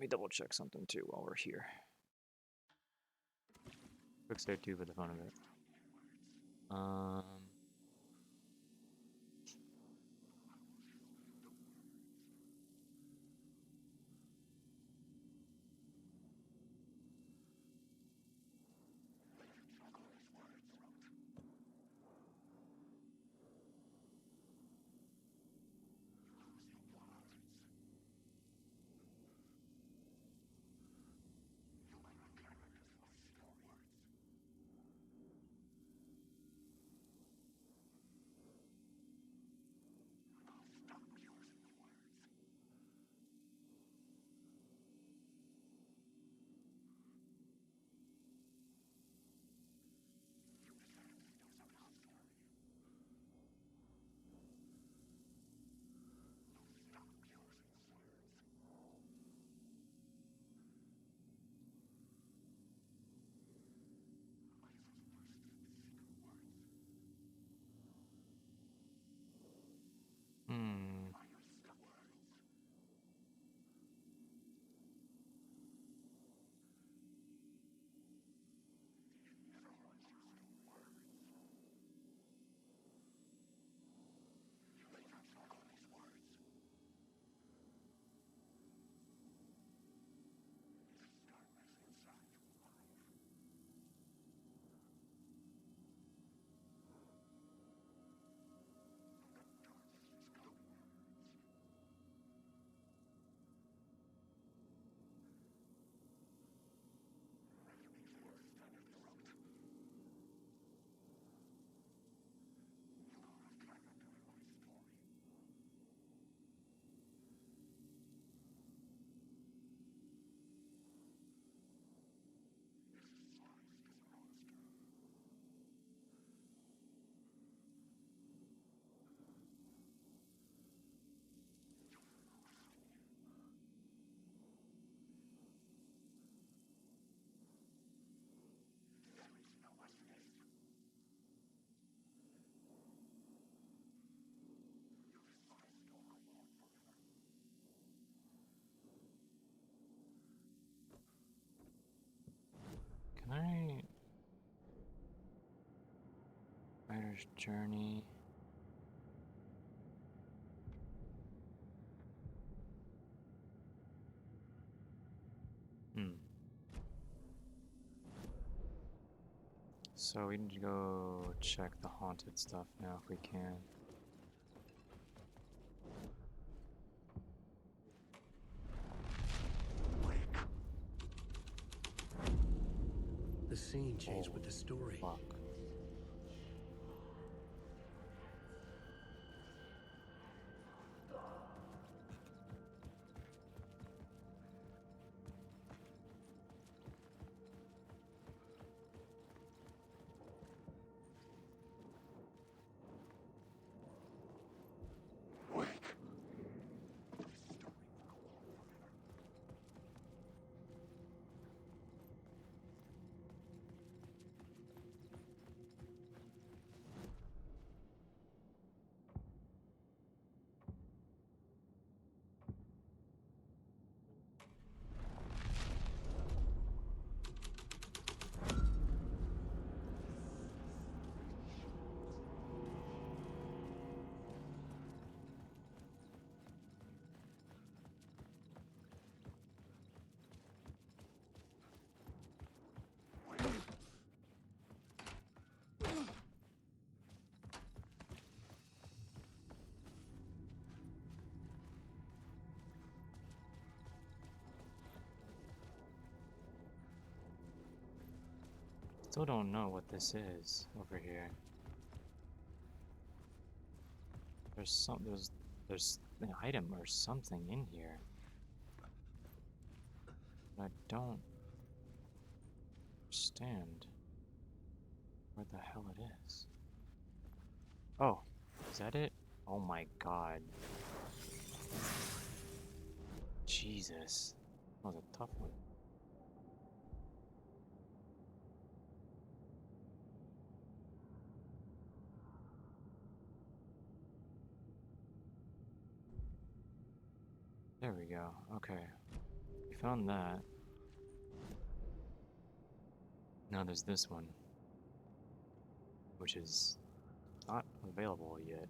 me double check something too while we're here. Quick save too for the fun of it. Hmm. Can I... Writer's Journey... So we need to go check the haunted stuff now if we can. The scene changed with the story. Fuck. Still don't know what this is over here. There's an item or something in here. But I don't understand where the hell it is. Oh, is that it? Oh my god. Jesus. That was a tough one. There we go. Okay. We found that. Now there's this one, which is not available yet.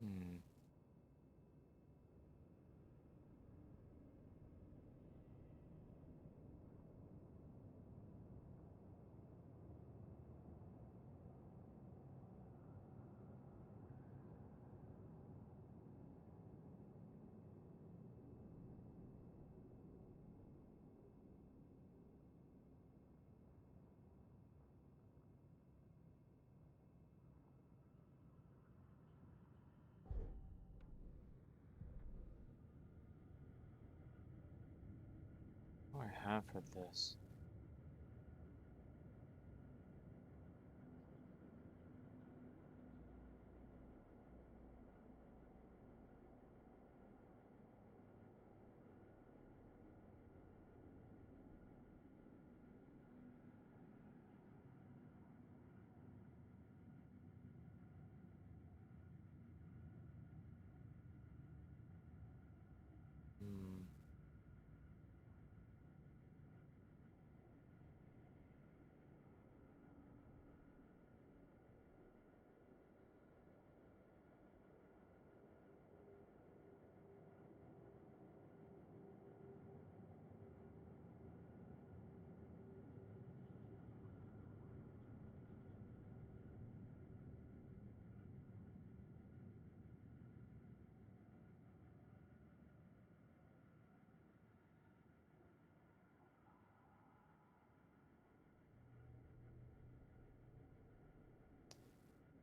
Hmm. What do I have for this? Hmm.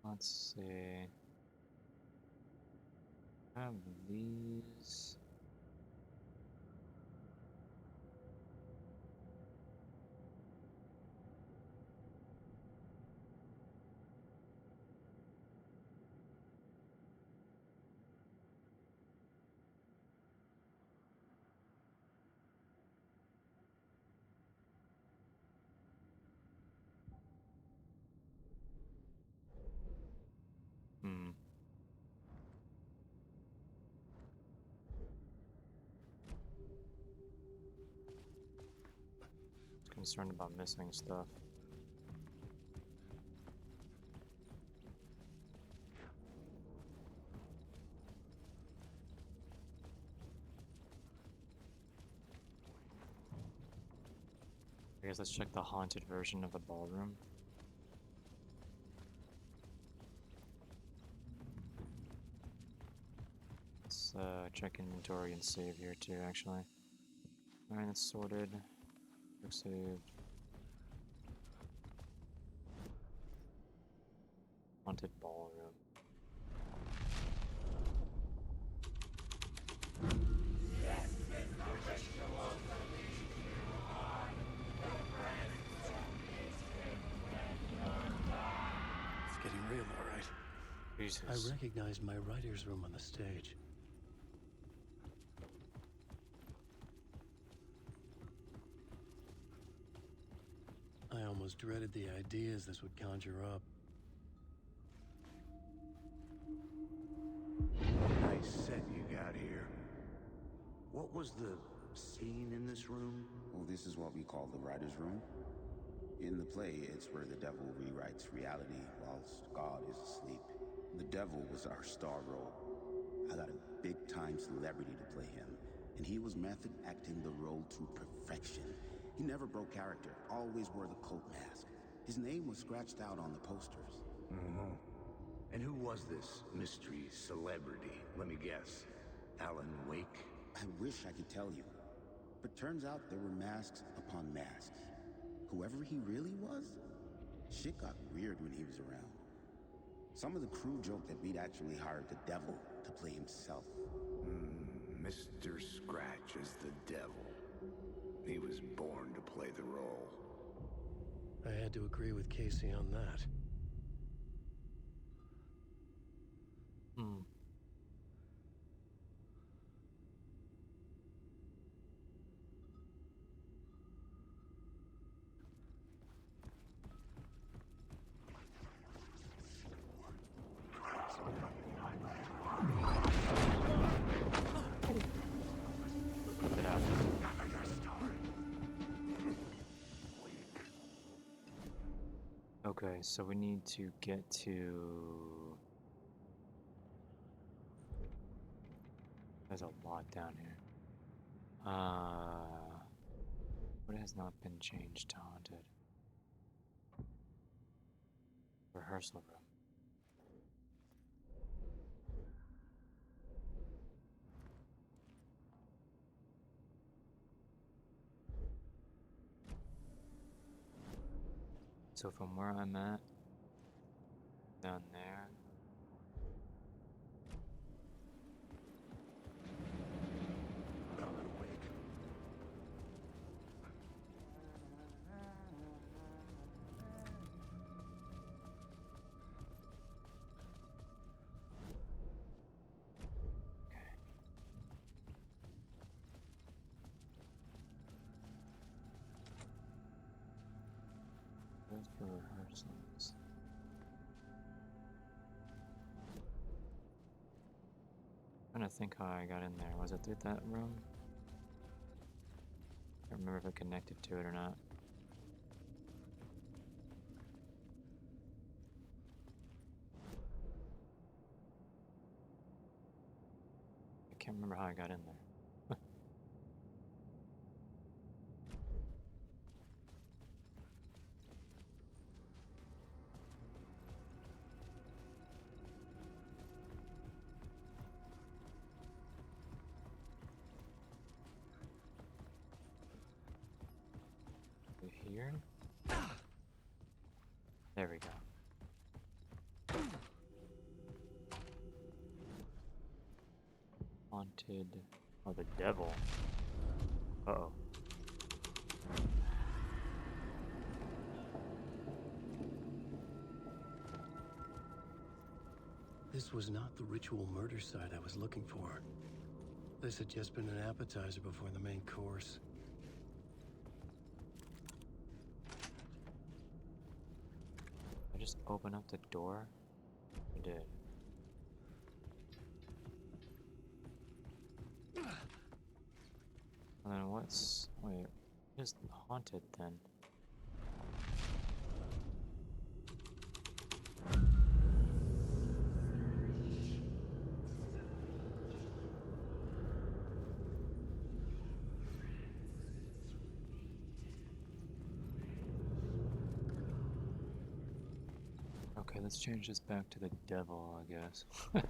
Let's see. I have these. Hmm. Concerned about missing stuff. I guess let's check the haunted version of the ballroom. Let's check inventory and save here too, actually. Alright, it's sorted. Quick saved. Haunted ballroom. It's getting real, all right. Jesus. I recognize my writer's room on the stage. I almost dreaded the ideas this would conjure up. Nice set you got here. What was the scene in this room? Well, this is what we call the writer's room. In the play, it's where the devil rewrites reality whilst God is asleep. The devil was our star role. I got a big-time celebrity to play him, and he was method acting the role to perfection. He never broke character, always wore the cult mask. His name was scratched out on the posters. Mm-hmm. And who was this mystery celebrity? Let me guess. Alan Wake? I wish I could tell you, but turns out there were masks upon masks. Whoever he really was, shit got weird when he was around. Some of the crew joked that we'd actually hired the devil to play himself. Mr. Scratch is the devil. He was born to play the role. I had to agree with Casey on that. Hmm. Okay, so we need to get to... There's a lot down here. What has not been changed to haunted? Rehearsal room. So from where I'm at, down there, there's for rehearsals. I'm trying to think how I got in there. Was it through that room? I don't remember if it connected to it or not. I can't remember how I got in there. Here? There we go. Haunted. Oh, the devil. Uh-oh. This was not the ritual murder site I was looking for. This had just been an appetizer before the main course. I just open up the door? I did. And then what's... Wait, what is haunted then? Okay, let's change this back to the devil, I guess. And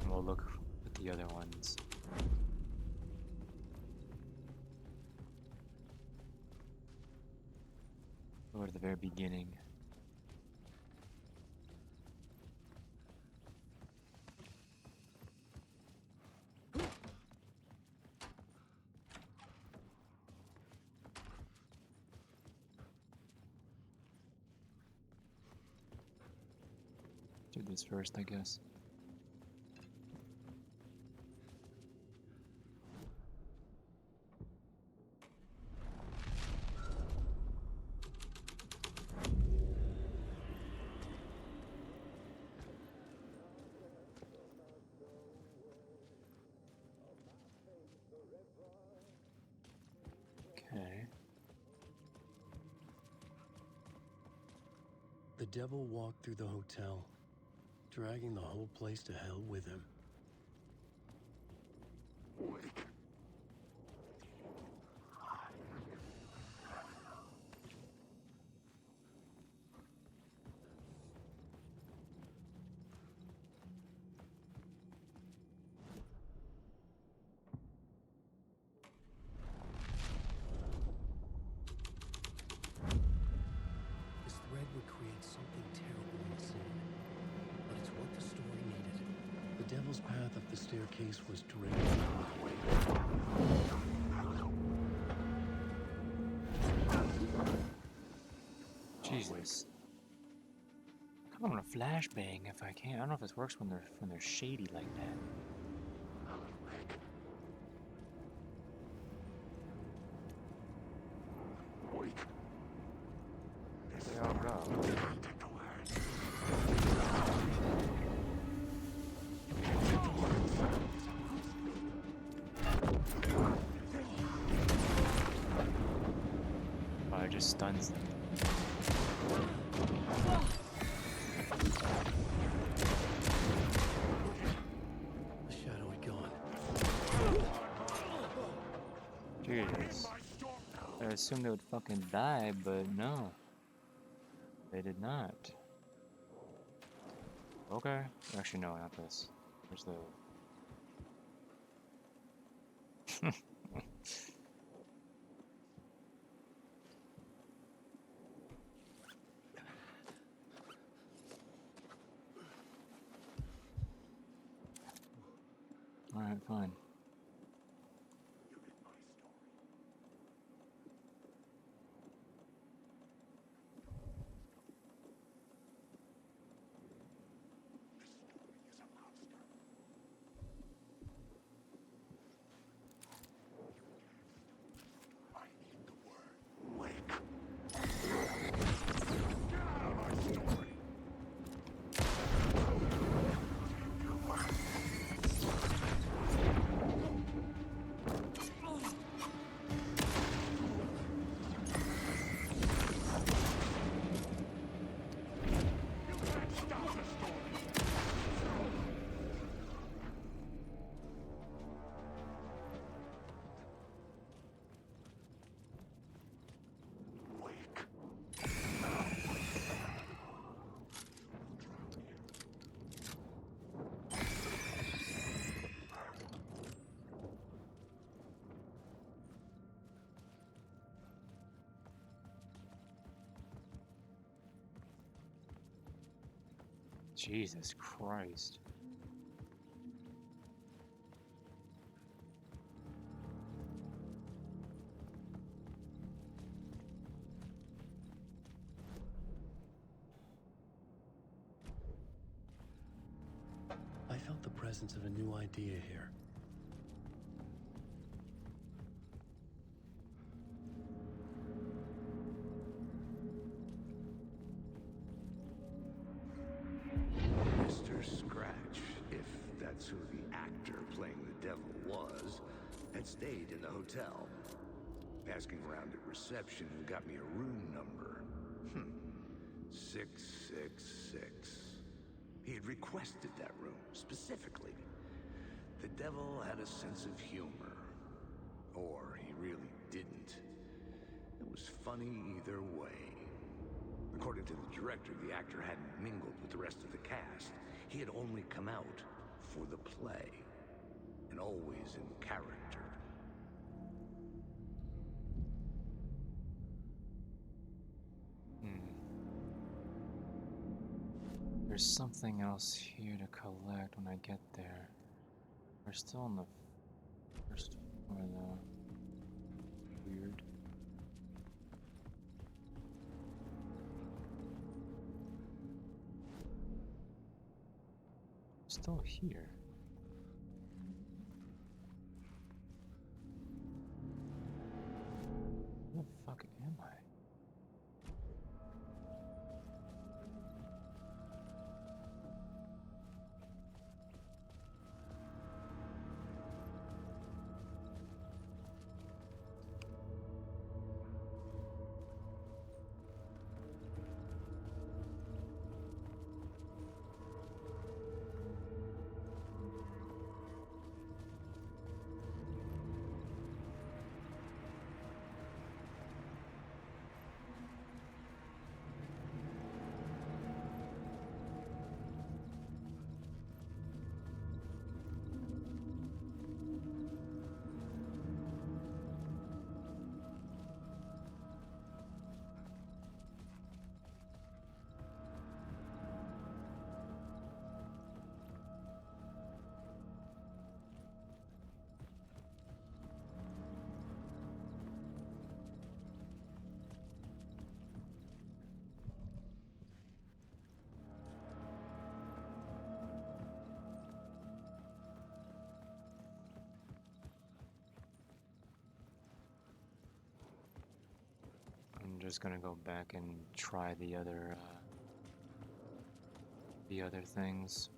we'll look at the other ones. Go to the very beginning. Do this first, I guess. Okay. The devil walked through the hotel, dragging the whole place to hell with him. This thread would create something terrible in the scene, but it's what the story needed. The devil's path up the staircase was directly my way. Jesus. I kind of want to flashbang if I can. I don't know if this works when they're shady like that. They all go. Oh, it just stuns them. Jesus. I assumed they would fucking die, but no. They did not. Okay. Actually, no, not this. Where's the... Alright, fine. Jesus Christ. I felt the presence of a new idea here. Mr. Scratch, if that's who the actor playing the devil was, had stayed in the hotel. Asking around at reception got me a room number. 666. He had requested that room, specifically. The devil had a sense of humor. Or he really didn't. It was funny either way. According to the director, the actor hadn't mingled with the rest of the cast. He had only come out for the play, and always in character. There's something else here to collect when I get there. We're still on the first floor though. Weird. Still here. Where the fuck am I? I'm just gonna go back and try the other things,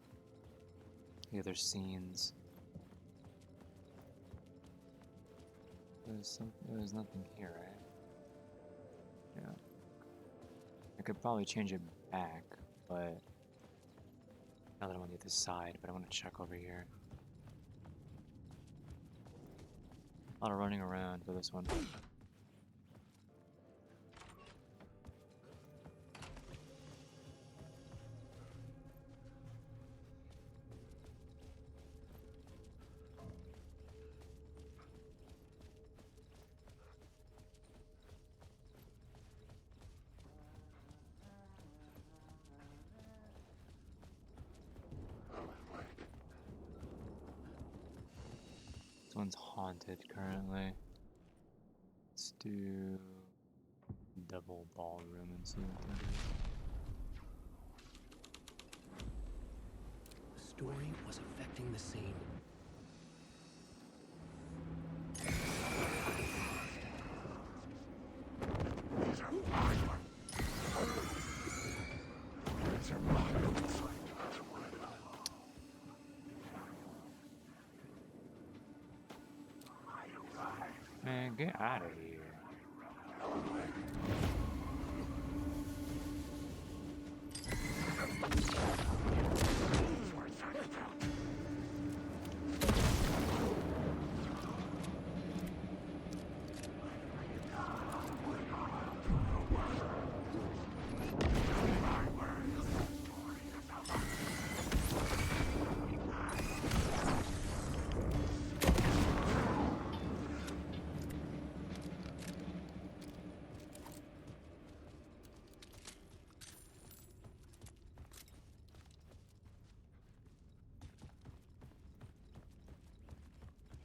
the other scenes. There's nothing here, right? Yeah. I could probably change it back, but now that I'm on the other side, but I want to check over here. A lot of running around for this one. This one's haunted currently. Let's do double ballroom and see what that is. The story was affecting the scene. Man, get out of here.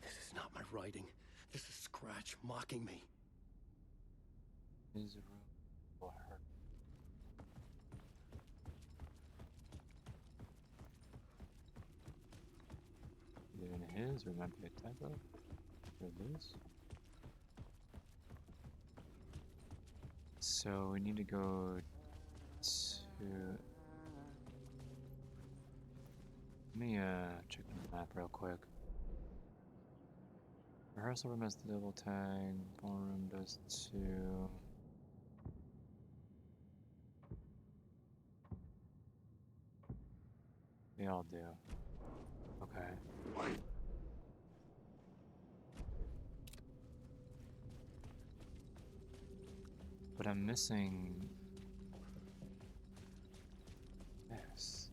This is not my writing. This is Scratch mocking me. His room will hurt. Either in his or might be a typo. Or this. So we need to go to. Let me check the map real quick. Rehearsal room has the double tag. Ballroom does too. They all do. Okay. But I'm missing this.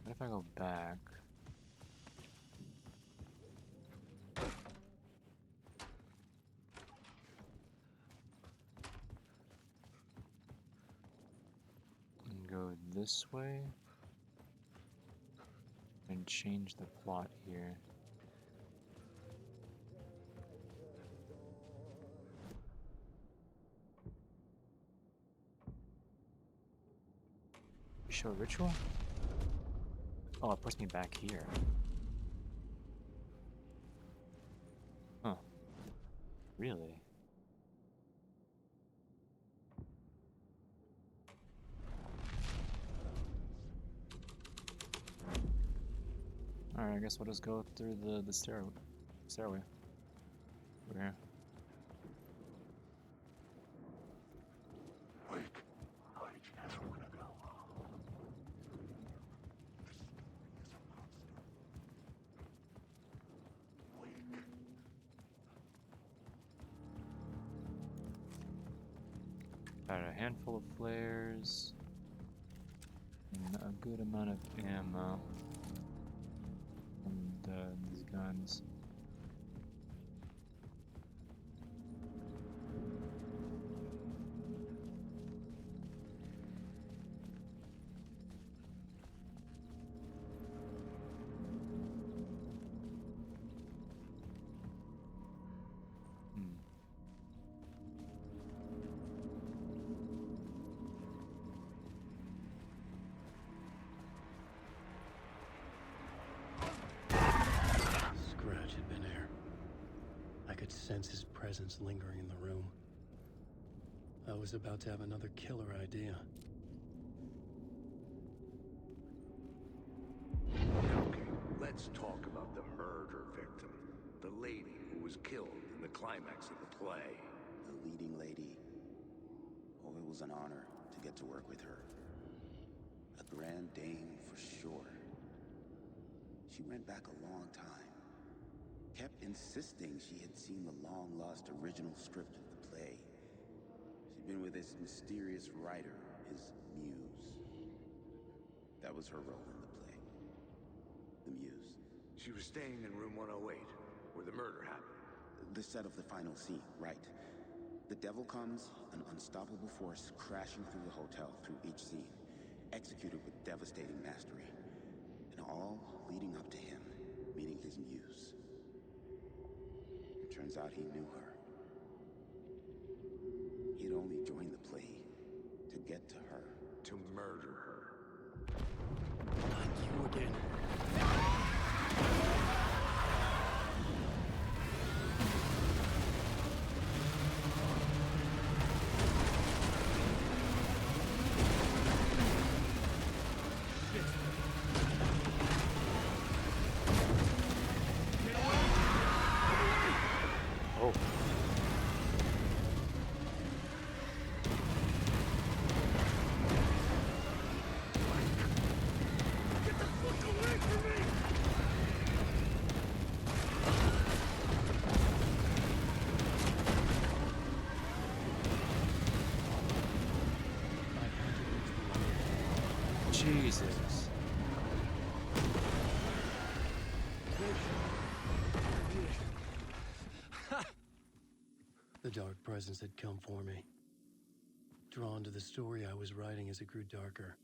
What if I go back? And go this way? And change the plot here. Show ritual? Oh, it puts me back here. Huh. Really? Alright, I guess we'll just go through the stairway. Over here. Got a handful of flares and a good amount of ammo and these guns. Scratch had been there. I could sense his presence lingering in the room. I was about to have another killer idea. Okay, let's talk about the murder victim. The lady who was killed in the climax of the play. The leading lady. Oh, it was an honor to get to work with her. A grand dame for sure. She went back a long time. Kept insisting she had seen the long-lost original script of the play. She'd been with this mysterious writer, his muse. That was her role in the play. The muse. She was staying in room 108, where the murder happened. The set of the final scene, right. The devil comes, an unstoppable force crashing through the hotel through each scene, executed with devastating mastery. And all leading up to him meeting his muse. It turns out he knew her. He'd only joined the play to get to her. To murder her. Not you again. Oh. Get the fuck away from me! Jesus. The dark presence had come for me. Drawn to the story I was writing as it grew darker.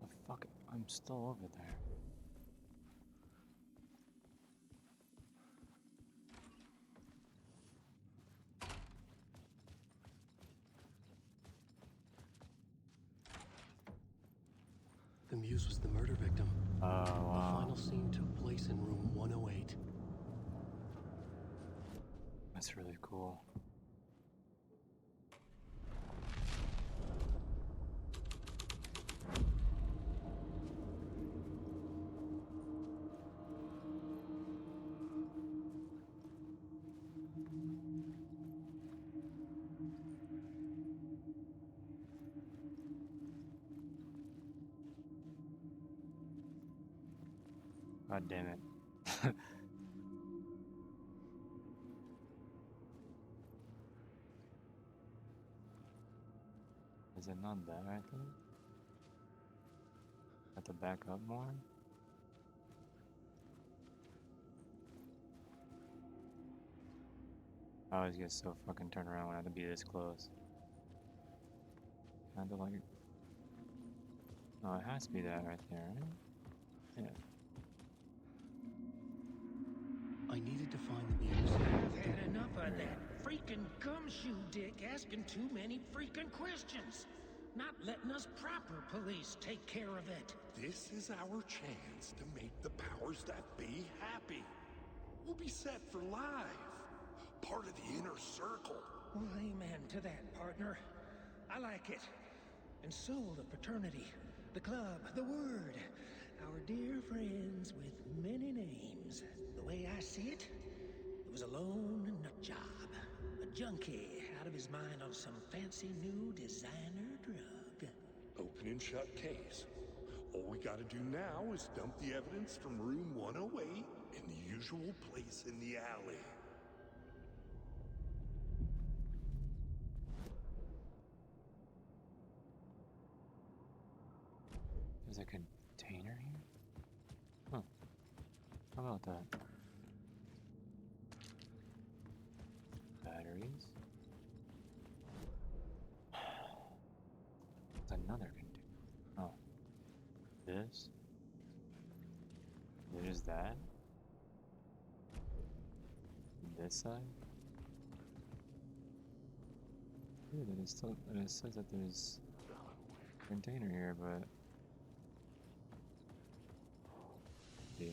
The fuck? I'm still over there. The muse was the murder victim. Oh, The wow. final scene took place in room 108. That's really cool. God damn it. Is it not that right there? Have to back up more? I always get so fucking turned around when I have to be this close. Kinda like... Oh, it has to be that right there, right? Yeah. I needed to find the muse. Had enough of that freaking gumshoe dick asking too many freaking questions. Not letting us proper police take care of it. This is our chance to make the powers that be happy. We'll be set for life. Part of the inner circle. Well, amen to that, partner. I like it. And so the fraternity, the club, the word. Our dear friends with many names. The way I see it, it was a lone nut job. A junkie out of his mind on some fancy new designer drug. Open and shut case. All we gotta do now is dump the evidence from room 108 in the usual place in the alley. There's a container here? Huh. How about that? Batteries? It's another container. Oh. This? There's that? This side? Weird that it says that there's a container here, but... Yeah.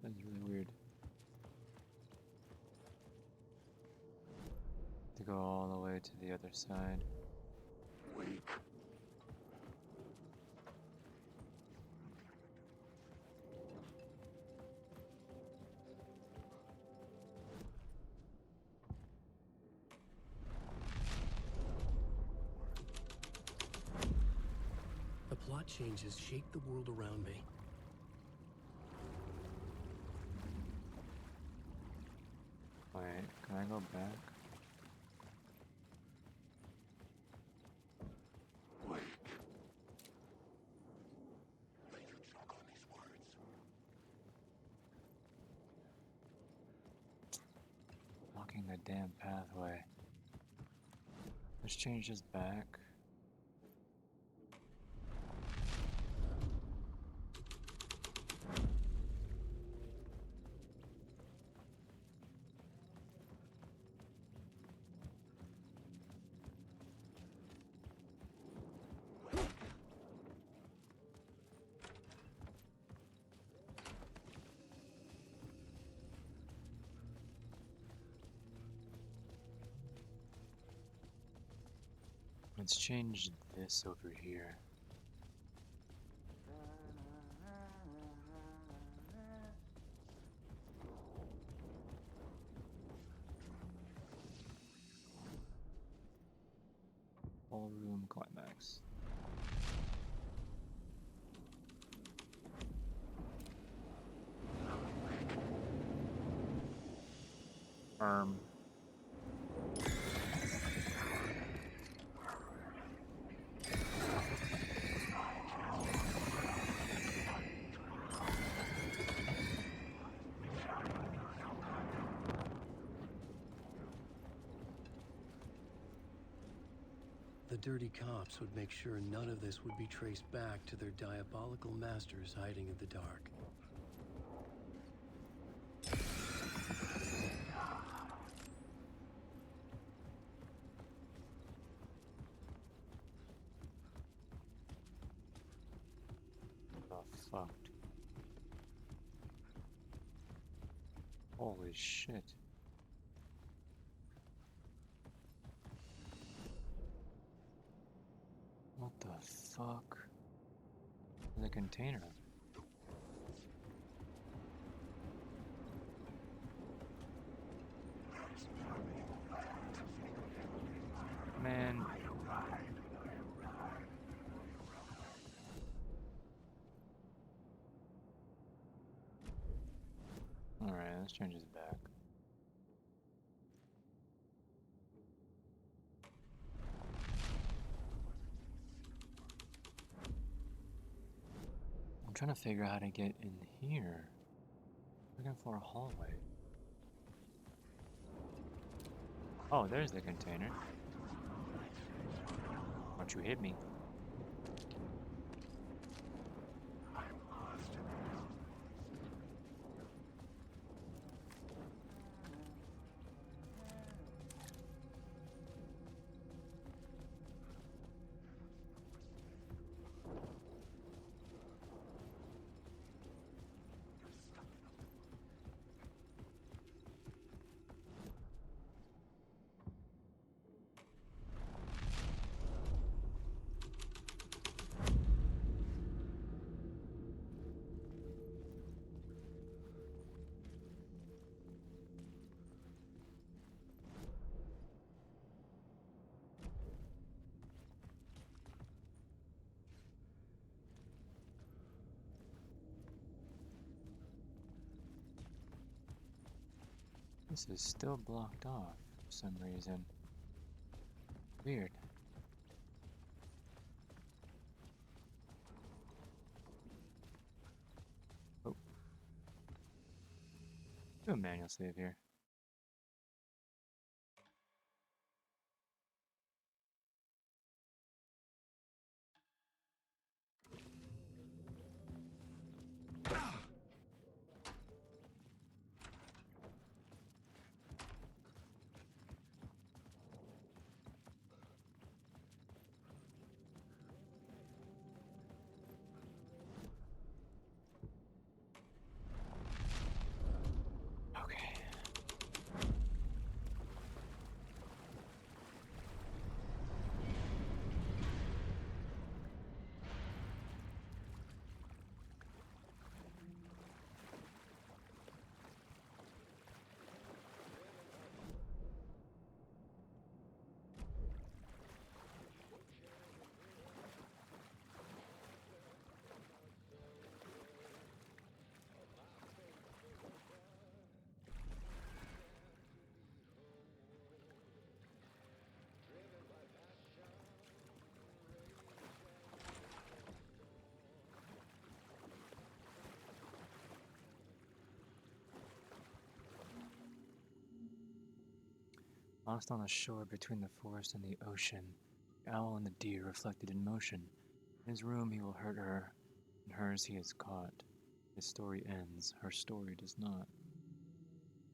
That's really weird. To go all the way to the other side. Wake. The plot changes shaped the world around me. Wait, can I go back? Wait. Let you choke on these words. Blocking the damn pathway. Let's change this back. Let's change this over here. Ballroom climax. The dirty cops would make sure none of this would be traced back to their diabolical masters hiding in the dark. Oh, fuck. Holy shit. What the fuck? The container. Man. Alright, let's change this back. I'm trying to figure out how to get in here. Looking for a hallway. Oh, there's the container. Don't you hit me. This is still blocked off for some reason. Weird. Oh. Do a manual save here. Okay. Lost on the shore between the forest and the ocean, the owl and the deer reflected in motion. In his room he will hurt her, in hers he is caught. His story ends, her story does not.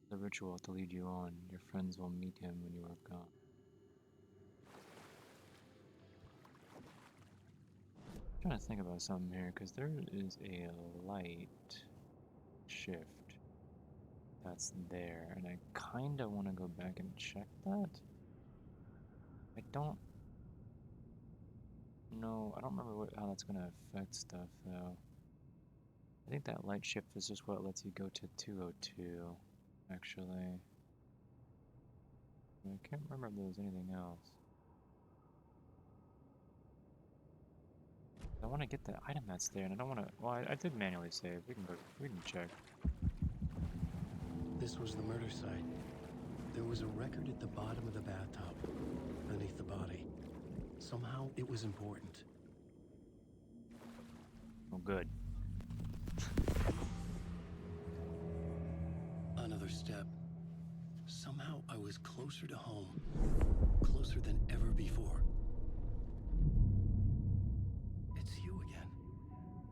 The ritual to lead you on, your friends will meet him when you are gone. I'm trying to think about something here, because there is a light shift that's there, and I kinda want to go back and check that. I don't know, I don't remember how that's gonna affect stuff though. I think that light shift is just what lets you go to 202, actually. I can't remember if there was anything else. I want to get the item that's there, and I don't want to. Well, I did manually save. We can go. We can check. This was the murder site. There was a record at the bottom of the bathtub, beneath the body. Somehow it was important. Oh, good. Another step. Somehow I was closer to home. Closer than ever before. It's you again.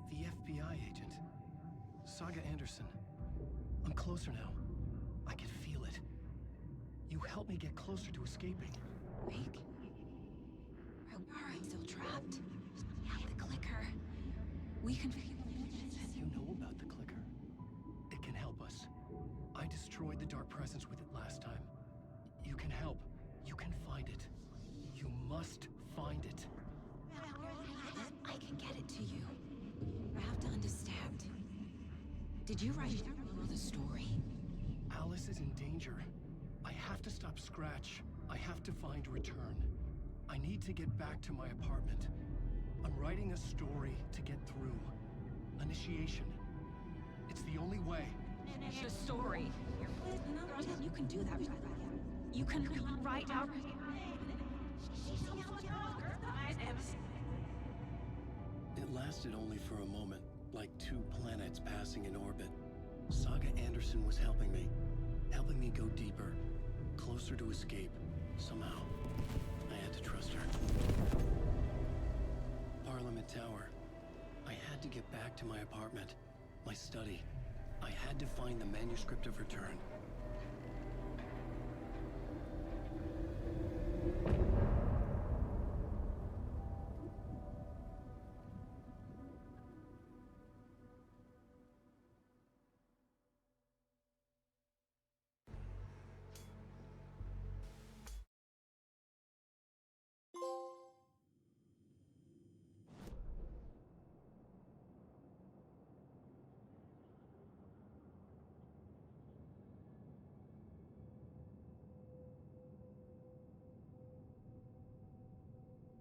The FBI agent. Saga Anderson. I'm closer now. I can feel it. You helped me get closer to escaping. Wake? Are we still trapped? The clicker. We can... You know about the clicker? It can help us. I destroyed the dark presence with it last time. You can help. You can find it. You must find it. I can get it to you. I have to understand. Did you write the story? Alice is in danger. I have to stop Scratch. I have to find Return. I need to get back to my apartment. I'm writing a story to get through. Initiation. It's the only way. The story. You can do that. You can write out... It lasted only for a moment, like two planets passing in orbit. Saga Anderson was helping me go deeper, closer to escape. Somehow, I had to trust her. Parliament Tower. I had to get back to my apartment, my study. I had to find the manuscript of Return.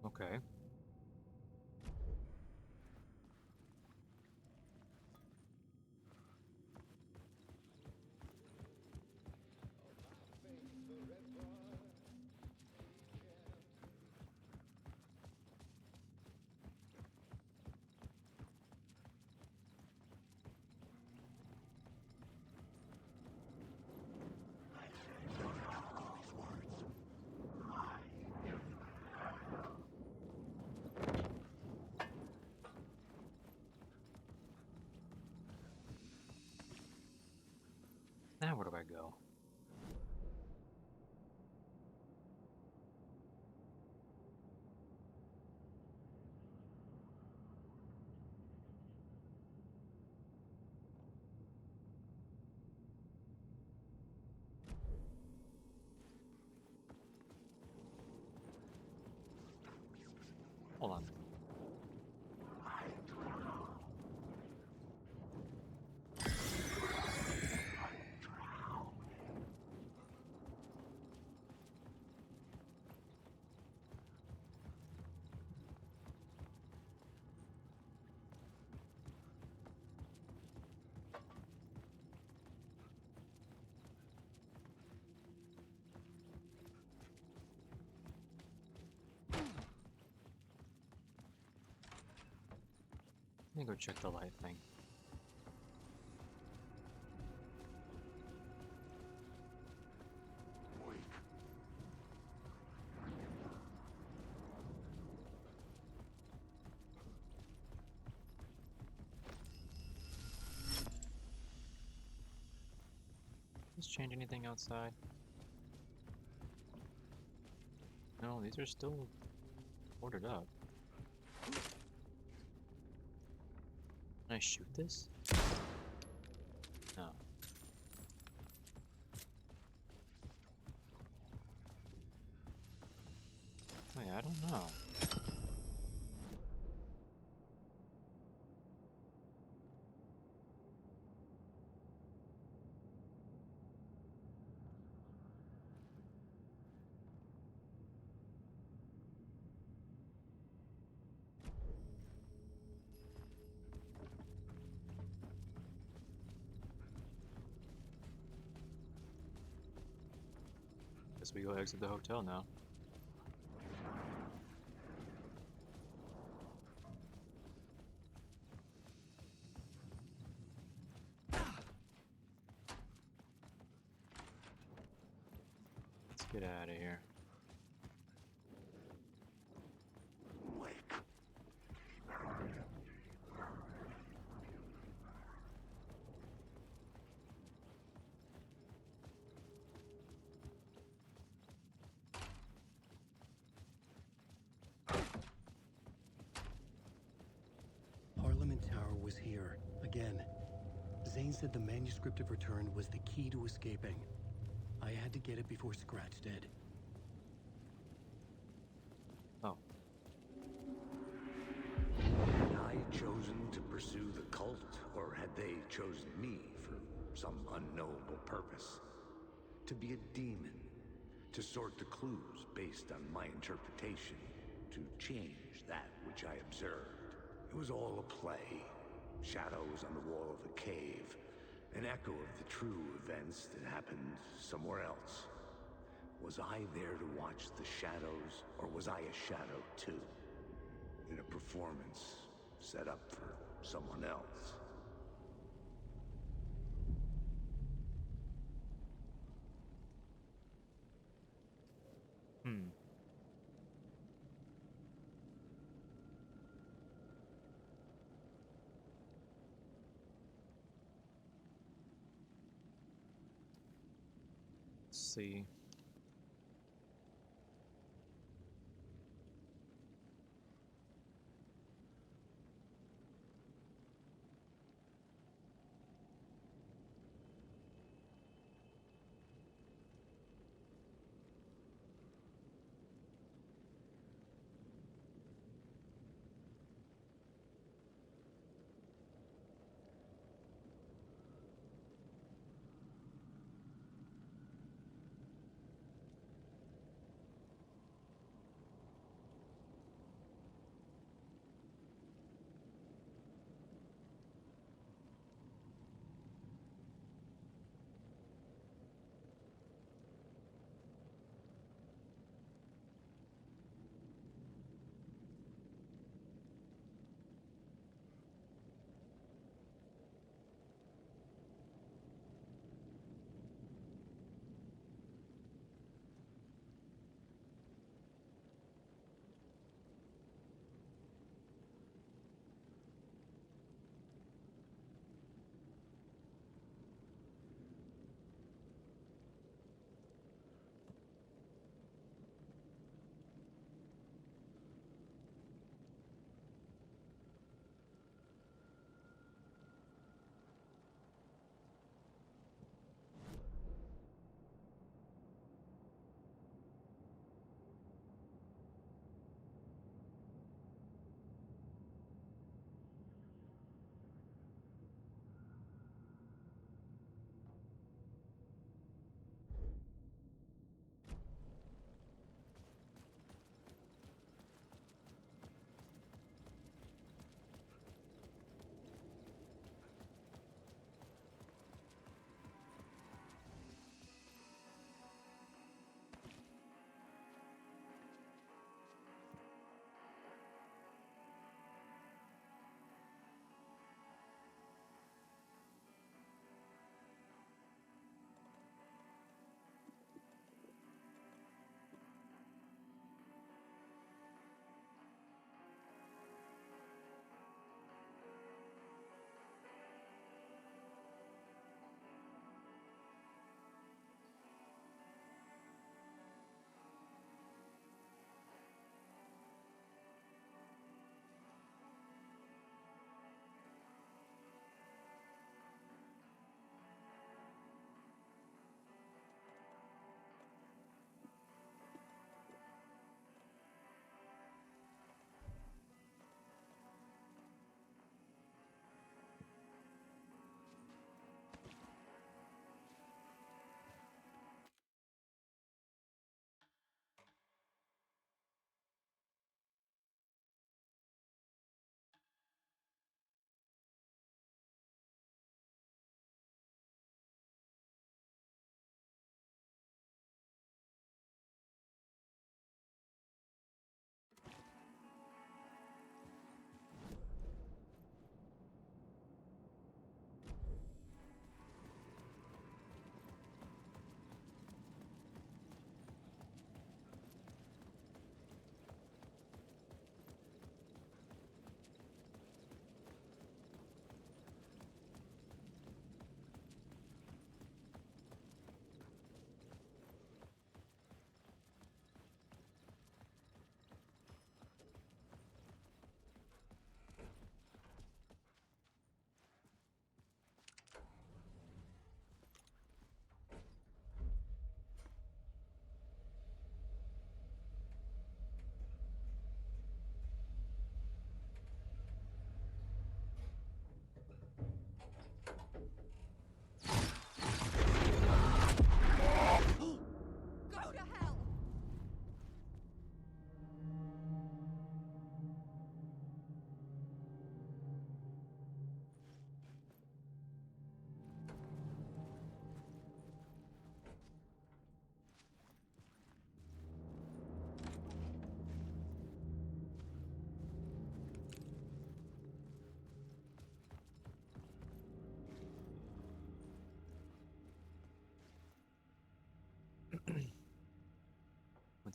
Okay. Now where do I go? Hold on. Let me go check the light thing. change anything outside? No, these are still ordered up. Can I shoot this? No. Wait, I don't know. Guess we go exit the hotel now. Let's get out of here. Parliament Tower was here, again. Zane said the manuscript of return was the key to escaping. I had to get it before Scratch did. Oh. Had I chosen to pursue the cult, or had they chosen me for some unknowable purpose? To be a demon, to sort the clues based on my interpretation, to change that which I observed. It was all a play. Shadows on the wall of a cave, an echo of the true events that happened somewhere else. Was I there to watch the shadows, or was I a shadow too? In a performance set up for someone else. Hmm. Let's see.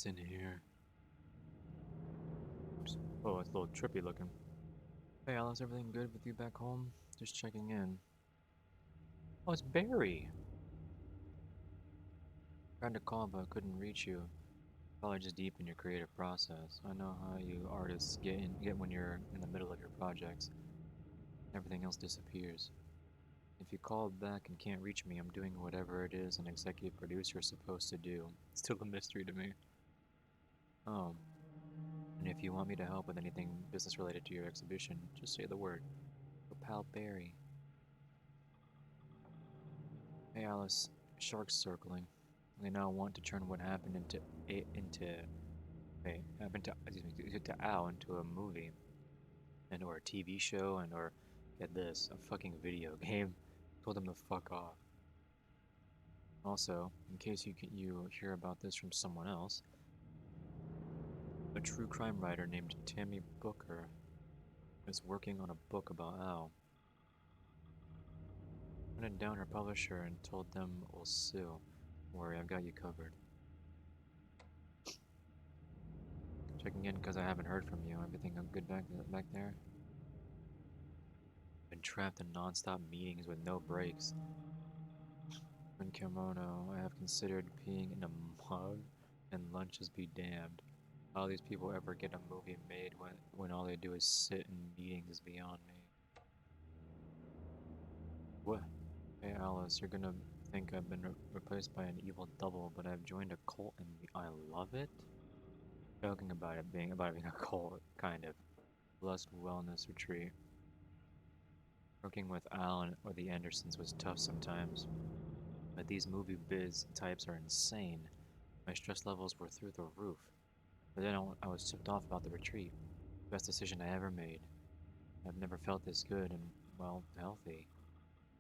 what's in here. Oops. Oh, it's a little trippy looking. Hey Alice, everything good with you back home? Just checking in. Oh, it's Barry! Tried to call but couldn't reach you. Probably just deep in your creative process. I know how you artists get when you're in the middle of your projects. Everything else disappears. If you call back and can't reach me, I'm doing whatever it is an executive producer is supposed to do. It's still a mystery to me. Oh, and if you want me to help with anything business related to your exhibition, just say the word. Your pal Barry. Hey Alice, sharks circling. They now want to turn what happened to Al into a movie, and or a TV show, and or get this, a fucking video game. Told them to fuck off. Also, in case you hear about this from someone else, a true crime writer named Tammy Booker is working on a book about Al. Hunted down her publisher and told them we'll sue. Don't worry, I've got you covered. Checking in because I haven't heard from you. Everything good back there? Been trapped in non-stop meetings with no breaks. In kimono, I have considered peeing in a mug, and lunches be damned. How these people ever get a movie made when all they do is sit in meetings is beyond me. What? Hey Alice, you're gonna think I've been replaced by an evil double, but I've joined a cult and I love it? Joking about it being a cult, kind of. Blessed wellness retreat. Working with Al or the Andersons was tough sometimes, but these movie biz types are insane. My stress levels were through the roof. But then I was tipped off about the retreat. Best decision I ever made. I've never felt this good and, well, healthy.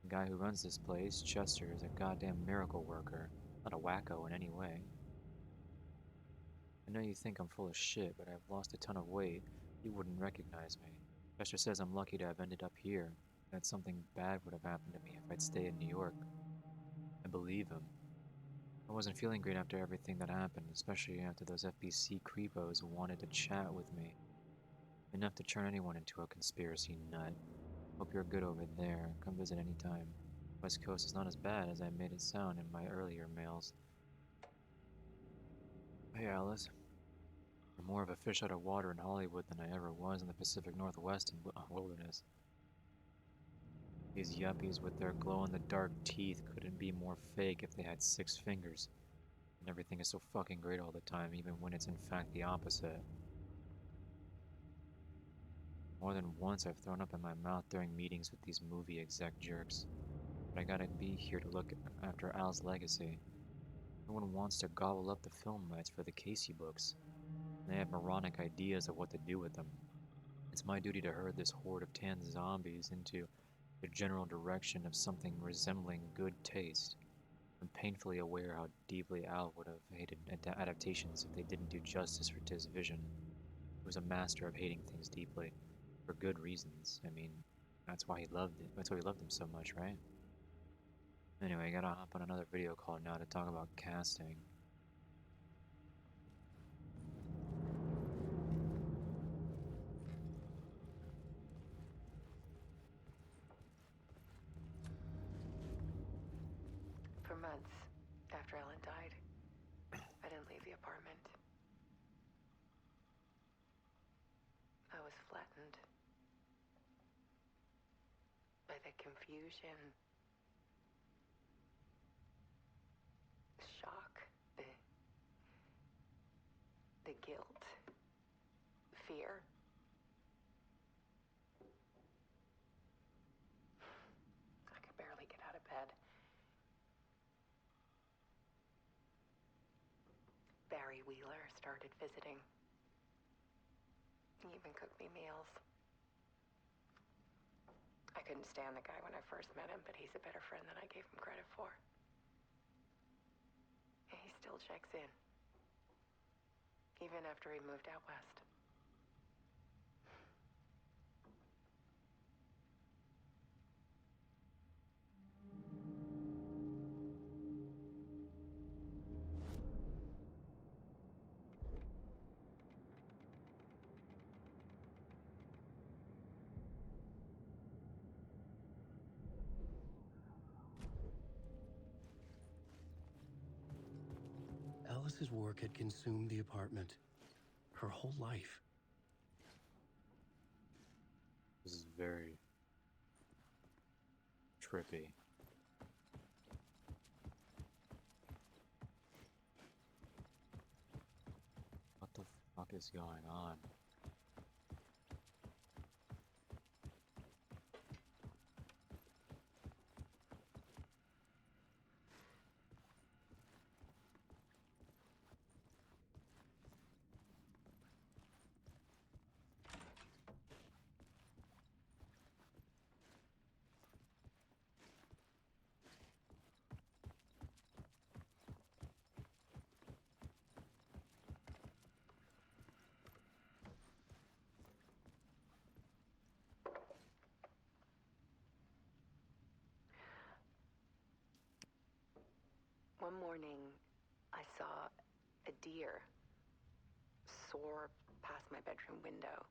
The guy who runs this place, Chester, is a goddamn miracle worker. Not a wacko in any way. I know you think I'm full of shit, but I've lost a ton of weight. You wouldn't recognize me. Chester says I'm lucky to have ended up here. That something bad would have happened to me if I'd stayed in New York. I believe him. I wasn't feeling great after everything that happened, especially after those FBC creepos who wanted to chat with me. Enough to turn anyone into a conspiracy nut. Hope you're good over there. Come visit anytime. West Coast is not as bad as I made it sound in my earlier mails. Hey Alice. I'm more of a fish out of water in Hollywood than I ever was in the Pacific Northwest and wilderness. These yuppies with their glow-in-the-dark teeth couldn't be more fake if they had 6 fingers. And everything is so fucking great all the time, even when it's in fact the opposite. More than once I've thrown up in my mouth during meetings with these movie exec jerks. But I gotta be here to look after Al's legacy. No one wants to gobble up the film rights for the Casey books. They have moronic ideas of what to do with them. It's my duty to herd this horde of tan zombies into the general direction of something resembling good taste. I'm painfully aware how deeply Al would have hated adaptations if they didn't do justice to his vision. He was a master of hating things deeply, for good reasons. I mean, that's why he loved it. That's why we loved him so much, right? Anyway, I gotta hop on another video call now to talk about casting. For months after Ellen died, I didn't leave the apartment. I was flattened by the confusion, shock, the guilt, fear. I could barely get out of bed. Barry Wheeler started visiting. He even cooked me meals. I couldn't stand the guy when I first met him, but he's a better friend than I gave him credit for. And he still checks in, even after he moved out west. Alice's work had consumed the apartment. Her whole life. This is very trippy. What the fuck is going on? One morning, I saw a deer soar past my bedroom window.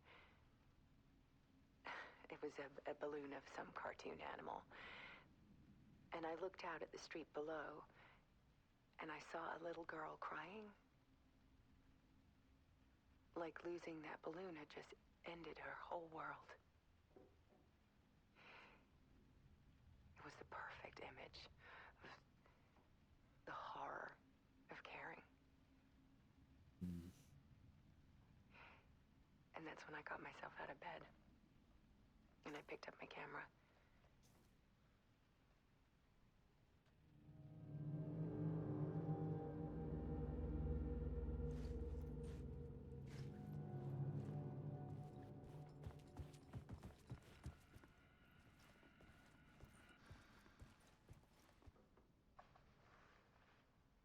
It was a balloon of some cartoon animal. And I looked out at the street below, and I saw a little girl crying. Like losing that balloon had just ended her whole world. It was the perfect image of the horror of caring. And that's when I got myself out of bed. And I picked up my camera.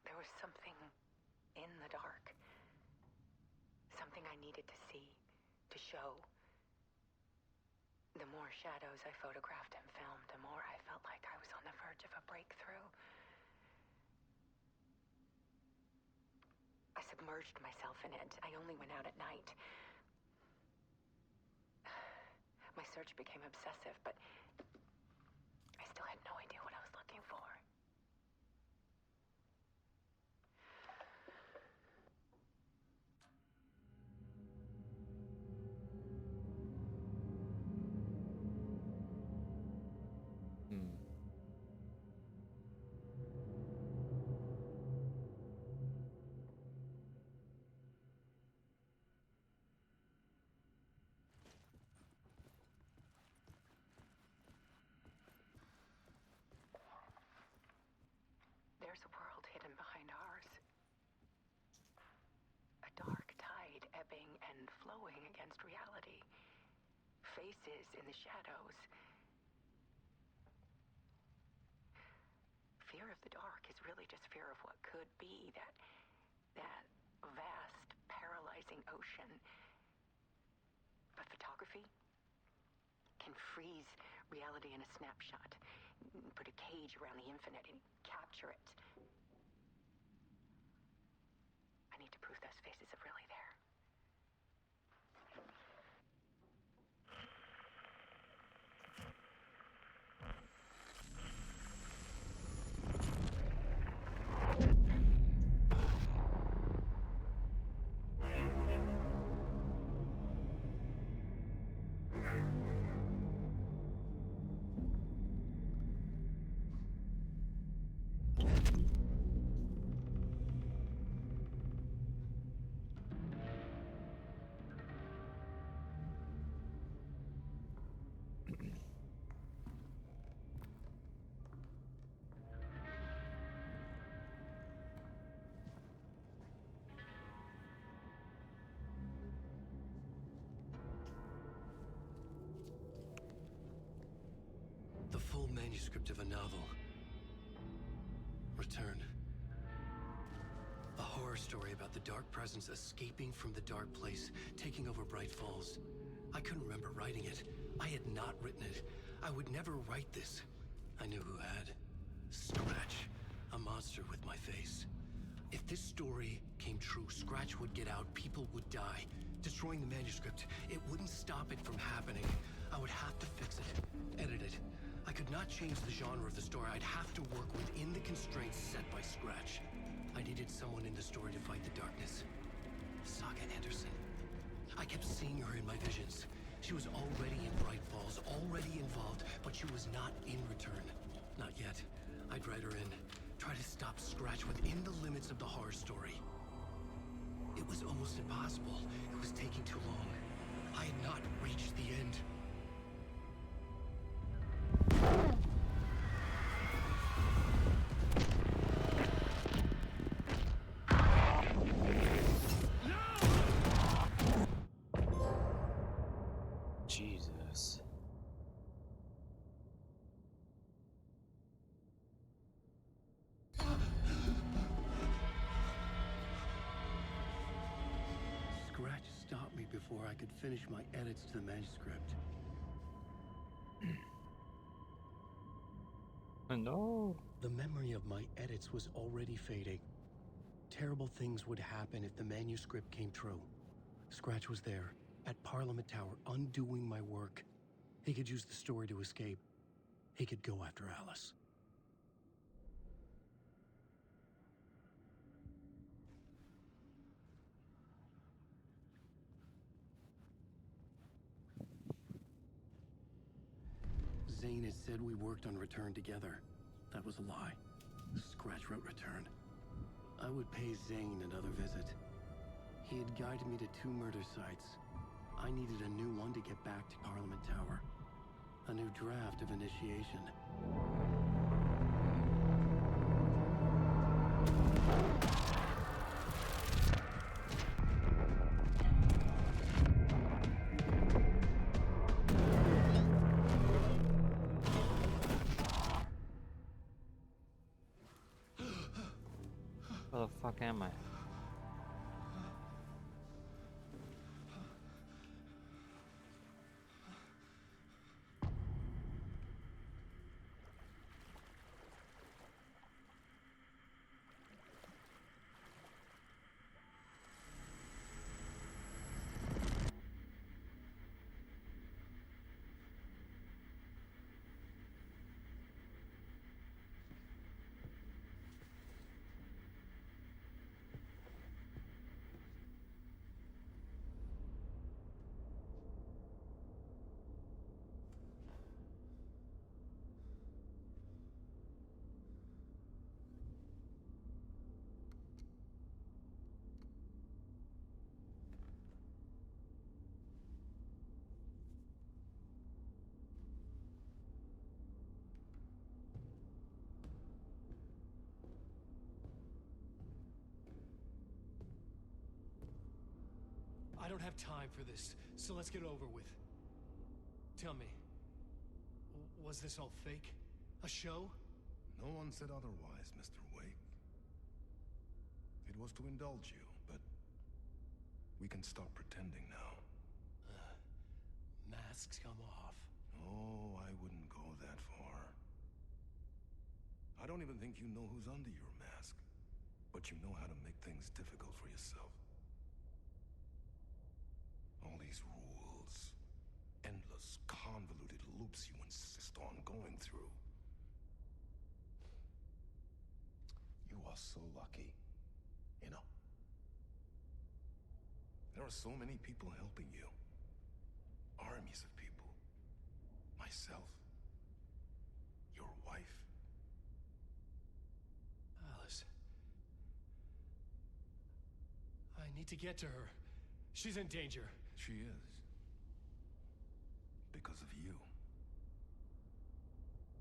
There was something in the dark. Something I needed to see, to show. The more shadows I photographed and filmed, the more I felt like I was on the verge of a breakthrough. I submerged myself in it. I only went out at night. My search became obsessive, but I still had no idea what I was looking for. There's a world hidden behind ours. A dark tide ebbing and flowing against reality. Faces in the shadows. Fear of the dark is really just fear of what could be, that vast, paralyzing ocean. But photography can freeze reality in a snapshot. Put a cage around the infinite and capture it. I need to prove those faces are really there. The full manuscript of a novel. Return. A horror story about the dark presence escaping from the dark place, taking over Bright Falls. I couldn't remember writing it. I had not written it. I would never write this. I knew who had. Scratch. A monster with my face. If this story came true, Scratch would get out, people would die. Destroying the manuscript, it wouldn't stop it from happening. I would have to fix it, edit it. I could not change the genre of the story. I'd have to work within the constraints set by Scratch. I needed someone in the story to fight the darkness. Saga Anderson. I kept seeing her in my visions. She was already in Bright Falls, already involved, but she was not in Return. Not yet. I'd write her in. Try to stop Scratch within the limits of the horror story. It was almost impossible. It was taking too long. I had not reached the end. Jesus. Scratch stopped me before I could finish my edits to the manuscript. No. The memory of my edits was already fading. Terrible things would happen if the manuscript came true. Scratch was there, at Parliament Tower, undoing my work. He could use the story to escape. He could go after Alice. Zane had said we worked on Return together. That was a lie. Scratch wrote Return. I would pay Zane another visit. He had guided me to 2 murder sites. I needed a new one to get back to Parliament Tower. A new draft of initiation. Where the fuck am I? I don't have time for this, so let's get over with. Tell me, was this all fake? A show? No one said otherwise, Mr. Wake. It was to indulge you, but we can stop pretending now. Masks come off. Oh, I wouldn't go that far. I don't even think you know who's under your mask, but you know how to make things difficult for yourself. All these rules, endless, convoluted loops you insist on going through. You are so lucky, you know. There are so many people helping you. Armies of people. Myself. Your wife. Alice. I need to get to her. She's in danger. She is. Because of you.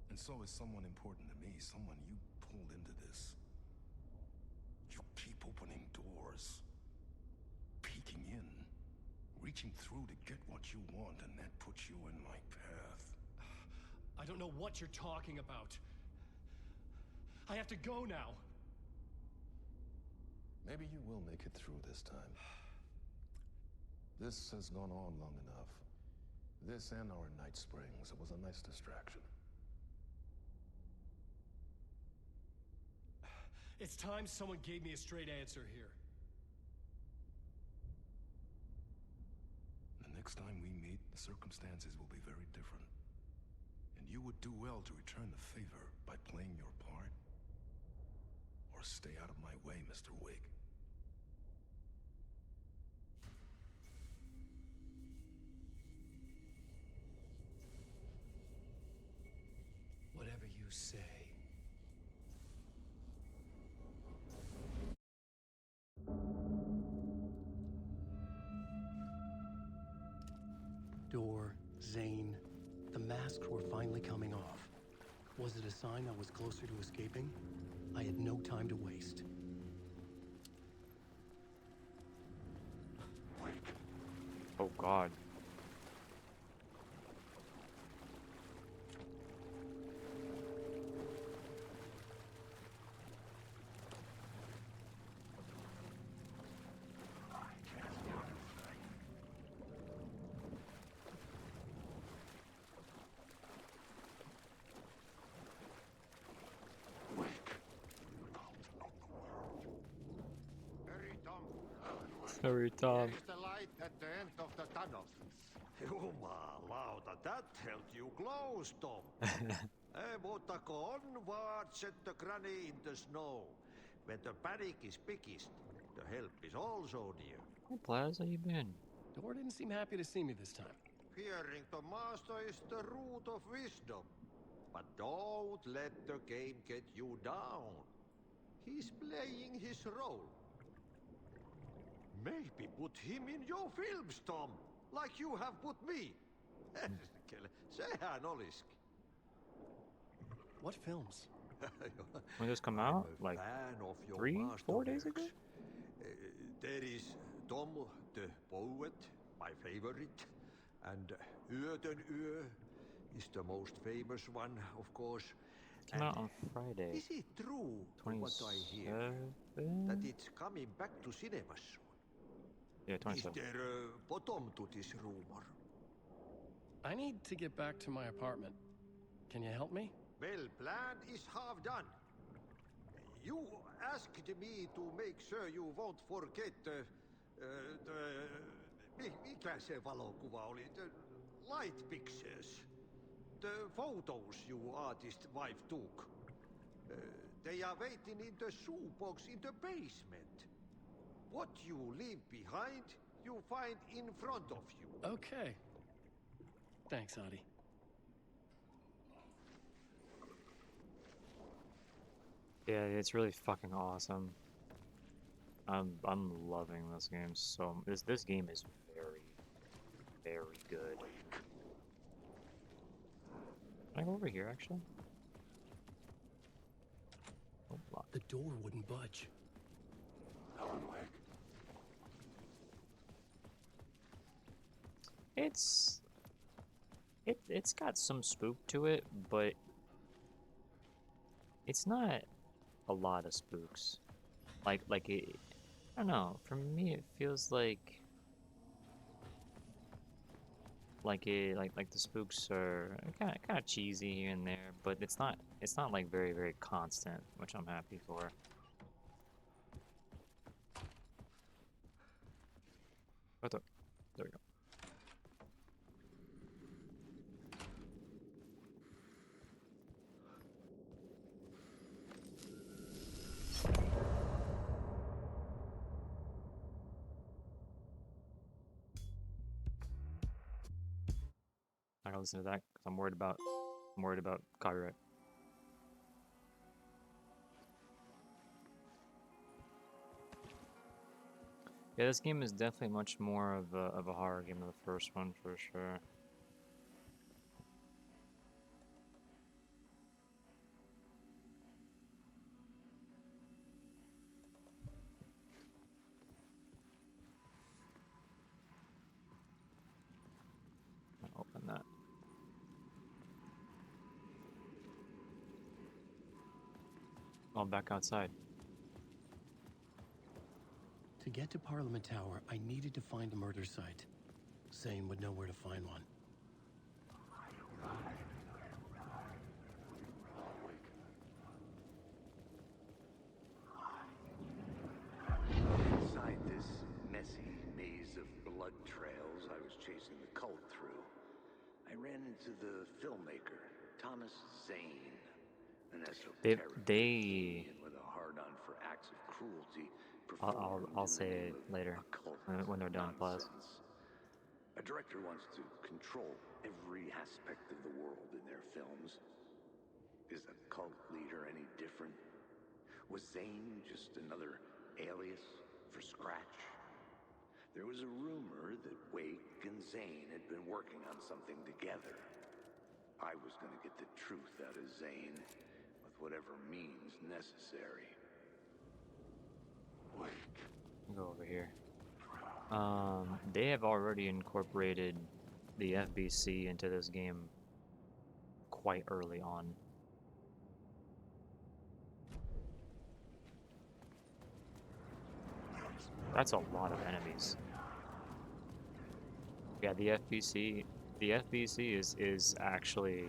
And so is someone important to me, someone you pulled into this. You keep opening doors. Peeking in. Reaching through to get what you want, and that puts you in my path. I don't know what you're talking about. I have to go now. Maybe you will make it through this time. This has gone on long enough. This and our night springs. It was a nice distraction. It's time someone gave me a straight answer here. The next time we meet, the circumstances will be very different. And you would do well to return the favor by playing your part. Or stay out of my way, Mr. Wig. Whatever you say. Door, Zane, the masks were finally coming off. Was it a sign I was closer to escaping? I had no time to waste. Oh God. Sorry, Tom. There is the light at the end of the tunnel. Jumalauta, that held you close, Tom. Mutta onward, said the granny in the snow. When the panic is biggest, the help is also near. Hey, Plaz, how you been? Door didn't seem happy to see me this time. Fearing the master is the root of wisdom. But don't let the game get you down. He's playing his role. Maybe put him in your films, Tom, like you have put me. Sehän olisikin. What films? When this come out? Like 3-4 days ago? There is Tom the Poet, my favorite, and Yötön Yö is the most famous one, of course. Came out on Friday. Is it true what I hear? 27? That it's coming back to cinemas soon? Yeah, Is 27. there a bottom to this rumor? I need to get back to my apartment. Can you help me? Well, plan is half done. You asked me to make sure you won't forget mikä se valokuva oli? The light pictures. The photos you artist wife took. They are waiting in the shoebox in the basement. What you leave behind, you find in front of you. Okay. Thanks, Adi. Yeah, it's really fucking awesome. I'm loving this game so. This game is very, very good. Can I go over here actually? Oh, lock. The door wouldn't budge. It's got some spook to it, but it's not a lot of spooks. Like it, I don't know. For me, it feels like the spooks are kind of cheesy here and there, but it's not like very constant, which I'm happy for. What the? There we go. Not gonna listen to that because I'm worried about copyright. Yeah, this game is definitely much more of a horror game than the first one for sure. I'll open that. Oh, I'm back outside. To get to Parliament Tower, I needed to find a murder site. Zane would know where to find one. Inside this messy maze of blood trails I was chasing the cult through, I ran into the filmmaker, Thomas Zane. An They esoteric they. European with a hard-on for acts of cruelty I'll performed in the say name it of later occult when they're done. Plus, nonsense. A director wants to control every aspect of the world in their films. Is a cult leader any different? Was Zane just another alias for Scratch? There was a rumor that Wake and Zane had been working on something together. I was going to get the truth out of Zane with whatever means necessary. go over here. They have already incorporated the FBC into this game quite early on. That's a lot of enemies. Yeah, the FBC is actually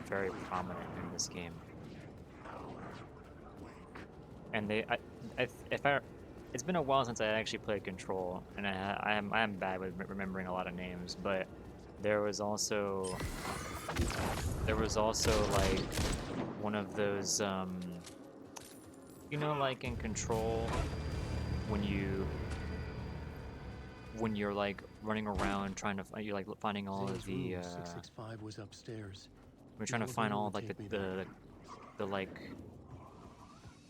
very prominent in this game. And it's been a while since I actually played Control, and I am bad with remembering a lot of names, but there was also like one of those you know, like in Control when you're like running around trying to you're like finding all Zane's of the room, 665 was upstairs. we're The trying to find elevator all would like take me there. the like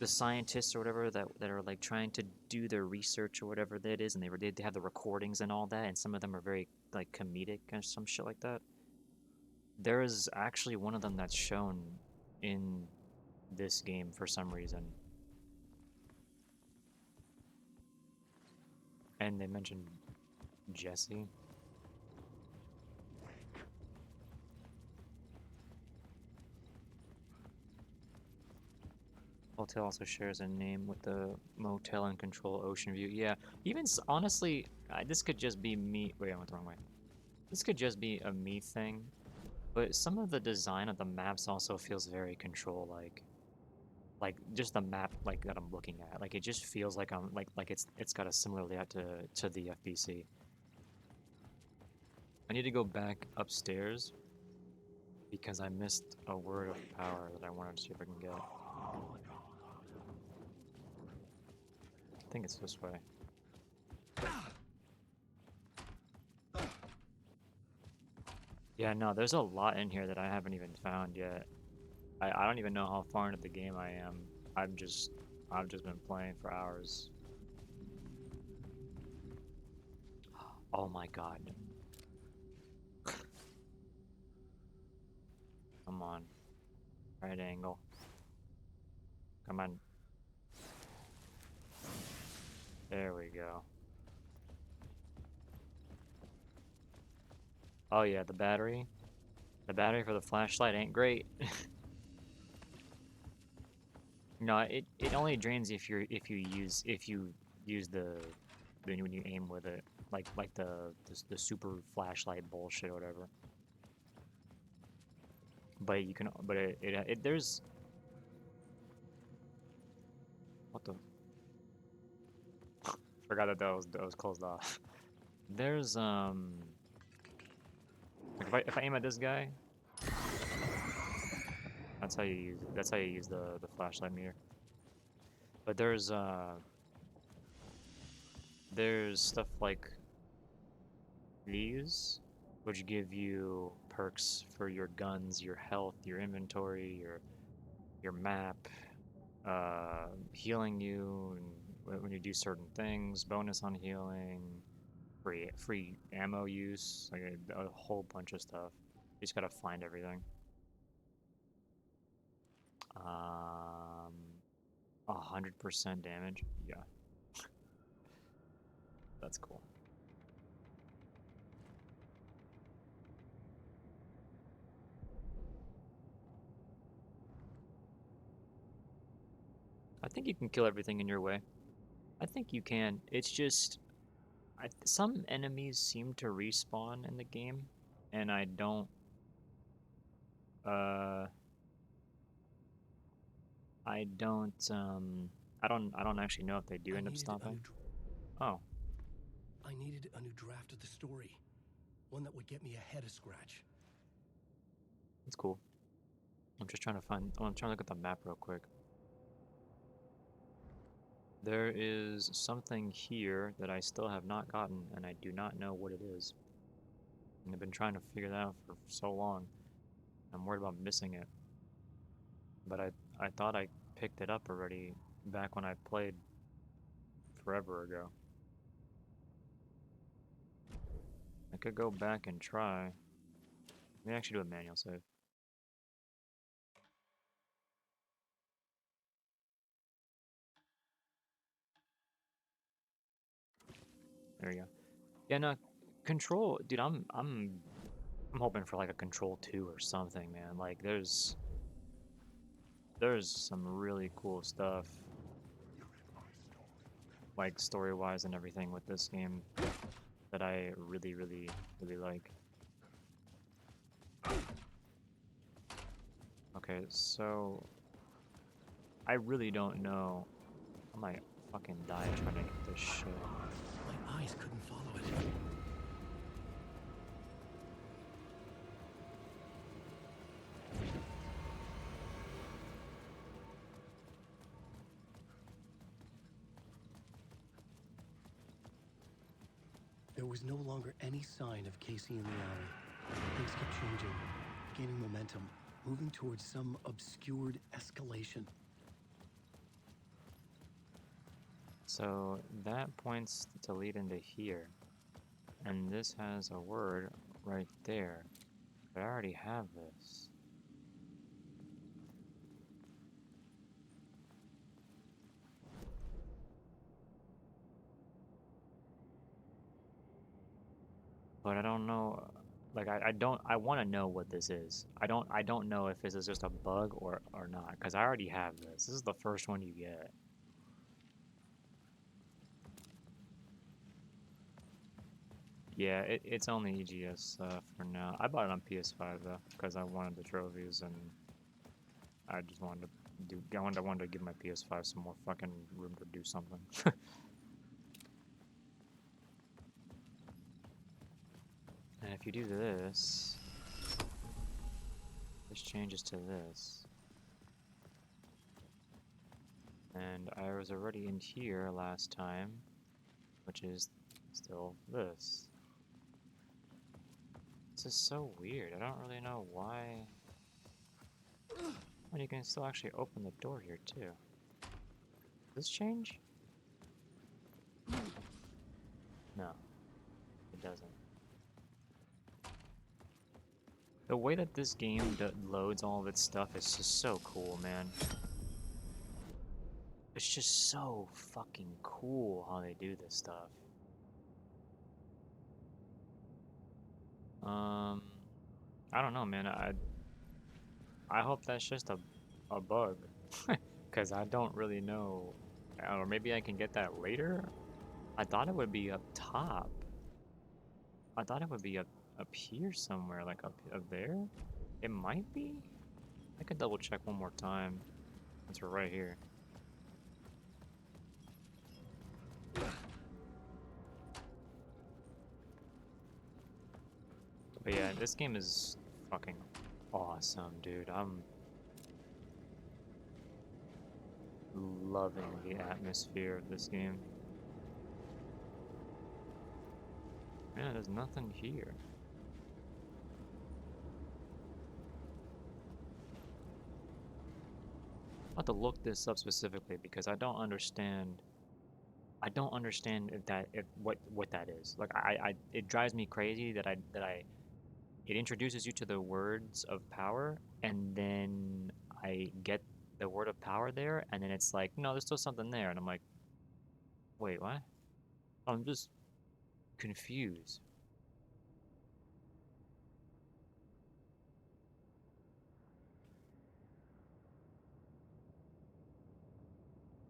the scientists or whatever that are like trying to do their research or whatever that is, and they have the recordings and all that, and some of them are very like comedic and some shit like that. There is actually one of them that's shown in this game for some reason, and they mentioned Jesse. Hotel also shares a name with the motel in Control, Oceanview. Yeah, even honestly, this could just be me. Wait, I went the wrong way. This could just be a me thing, but some of the design of the maps also feels very Control-like. Like just the map like that I'm looking at, like it just feels like I'm like it's got a similar layout to the FBC. I need to go back upstairs because I missed a word of power that I wanted to see if I can get. I think it's this way. Yeah, no, there's a lot in here that I haven't even found yet. I don't even know how far into the game I am. I've just been playing for hours. Oh my god. Come on. Right angle. Come on. There we go. Oh yeah, the battery. The battery for the flashlight ain't great. No, it only drains if you use the when you aim with it, like the super flashlight bullshit or whatever. But you can, but it there's what the forgot that that was closed off. There's like if I aim at this guy, that's how you use it. That's how you use the flashlight meter. But there's stuff like these, which give you perks for your guns, your health, your inventory, your map, healing you when you do certain things, bonus on healing, free ammo use, like a whole bunch of stuff. You just gotta find everything. 100% damage. Yeah, that's cool. I think you can kill everything in your way. I think you can. It's just some enemies seem to respawn in the game, and I don't. Uh, I don't. I don't actually know if they do end up stopping. Oh. I needed a new draft of the story, one that would get me ahead of Scratch. That's cool. I'm just trying to find. Oh, I'm trying to look at the map real quick. There is something here that I still have not gotten, and I do not know what it is. And I've been trying to figure that out for so long. I'm worried about missing it. But I thought I picked it up already back when I played forever ago. I could go back and try. Let me actually do a manual save. There we go. Yeah, no, control, dude. I'm hoping for like a control 2 or something, man. Like there's some really cool stuff, like story-wise and everything with this game that I really, really, really like. Okay, so I really don't know. I might fucking die trying to get this shit. My eyes couldn't follow it. There was no longer any sign of Casey in the alley. Things kept changing, gaining momentum, moving towards some obscured escalation. So that points to lead into here. And this has a word right there. But I already have this. But I don't know, like I want to know what this is. I don't know if this is just a bug or not, because I already have this. This is the first one you get. Yeah, it's only EGS for now. I bought it on PS5 though, because I wanted the trophies and I just wanted to I wanted to give my PS5 some more fucking room to do something. And if you do this, this changes to this. And I was already in here last time, which is still this. This is so weird. I don't really know why. Well, you can still actually open the door here too. Does this change? No, it doesn't. The way that this game loads all of its stuff is just so cool, man. It's just so fucking cool how they do this stuff. I don't know, man. I hope that's just a bug, cause I don't really know. Or maybe I can get that later. I thought it would be up top. I thought it would be up here somewhere, like up there. It might be. I could double check one more time. Since we're right here. But yeah, this game is fucking awesome, dude. I'm loving the atmosphere of this game. Man, there's nothing here. I'll have to look this up specifically because I don't understand. I don't understand what that is. Like it drives me crazy that it introduces you to the words of power and then I get the word of power there and then it's like, no, there's still something there, and I'm like, wait, what? I'm just confused.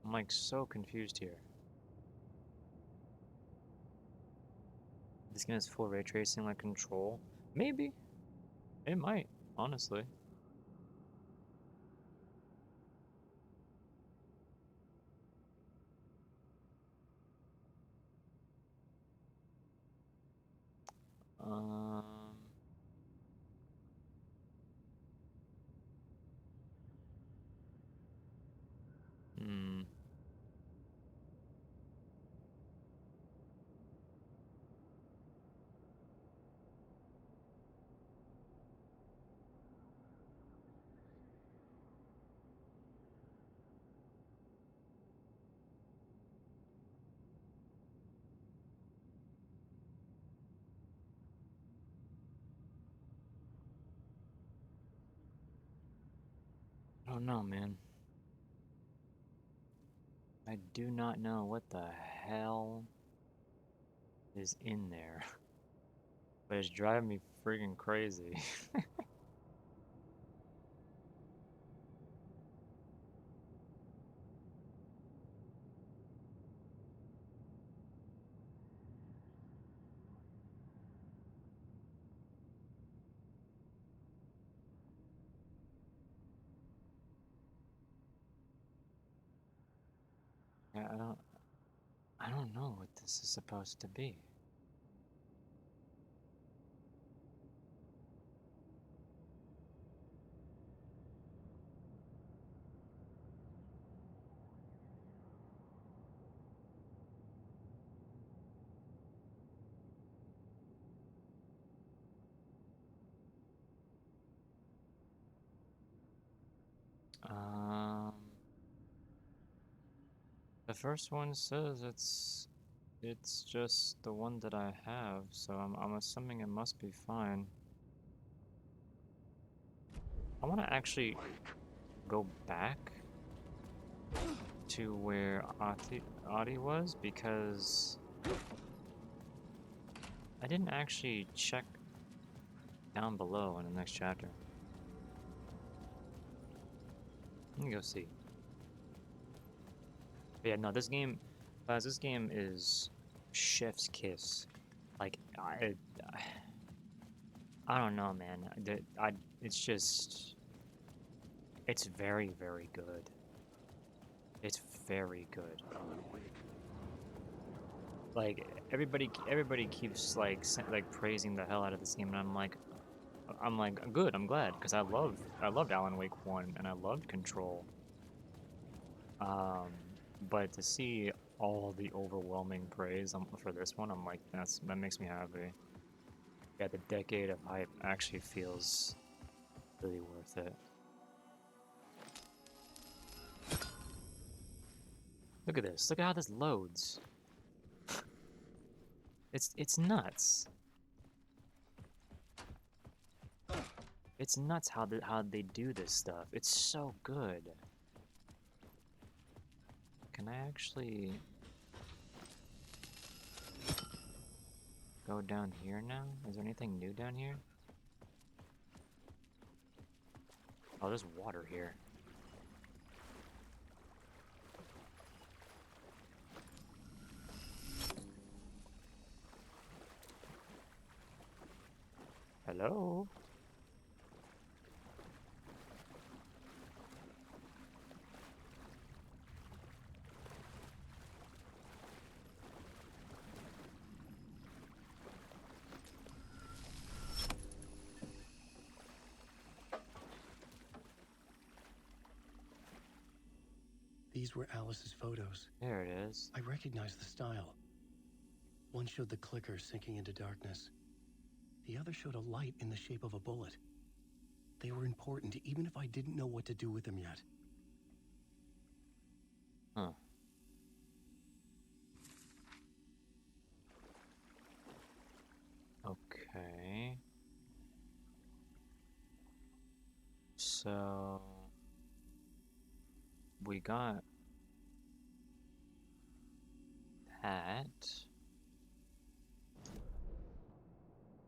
I'm like so confused here. This game has full ray tracing like Control. Maybe. It might, honestly. Um don't know, man. I do not know what the hell is in there. But it's driving me freaking crazy. Yeah, I don't know what this is supposed to be. Um, the first one says it's just the one that I have, so I'm assuming it must be fine. I want to actually go back to where Adi was because I didn't actually check down below in the next chapter. Let me go see. But yeah, no, this game is chef's kiss. Like I don't know, man. It's just it's very, very good. It's very good. Like everybody keeps like praising the hell out of this game, and I'm like good. I'm glad because I loved Alan Wake 1 and I loved Control. But to see all the overwhelming praise for this one, I'm like that makes me happy. Yeah, the decade of hype actually feels really worth it. Look at this. Look at how this loads. It's nuts. It's nuts how they do this stuff. It's so good. Can I actually go down here now? Is there anything new down here? Oh, there's water here. Hello? These were Alice's photos. There it is. I recognize the style. One showed the clicker sinking into darkness. The other showed a light in the shape of a bullet. They were important, even if I didn't know what to do with them yet. Huh. Okay. So we got that.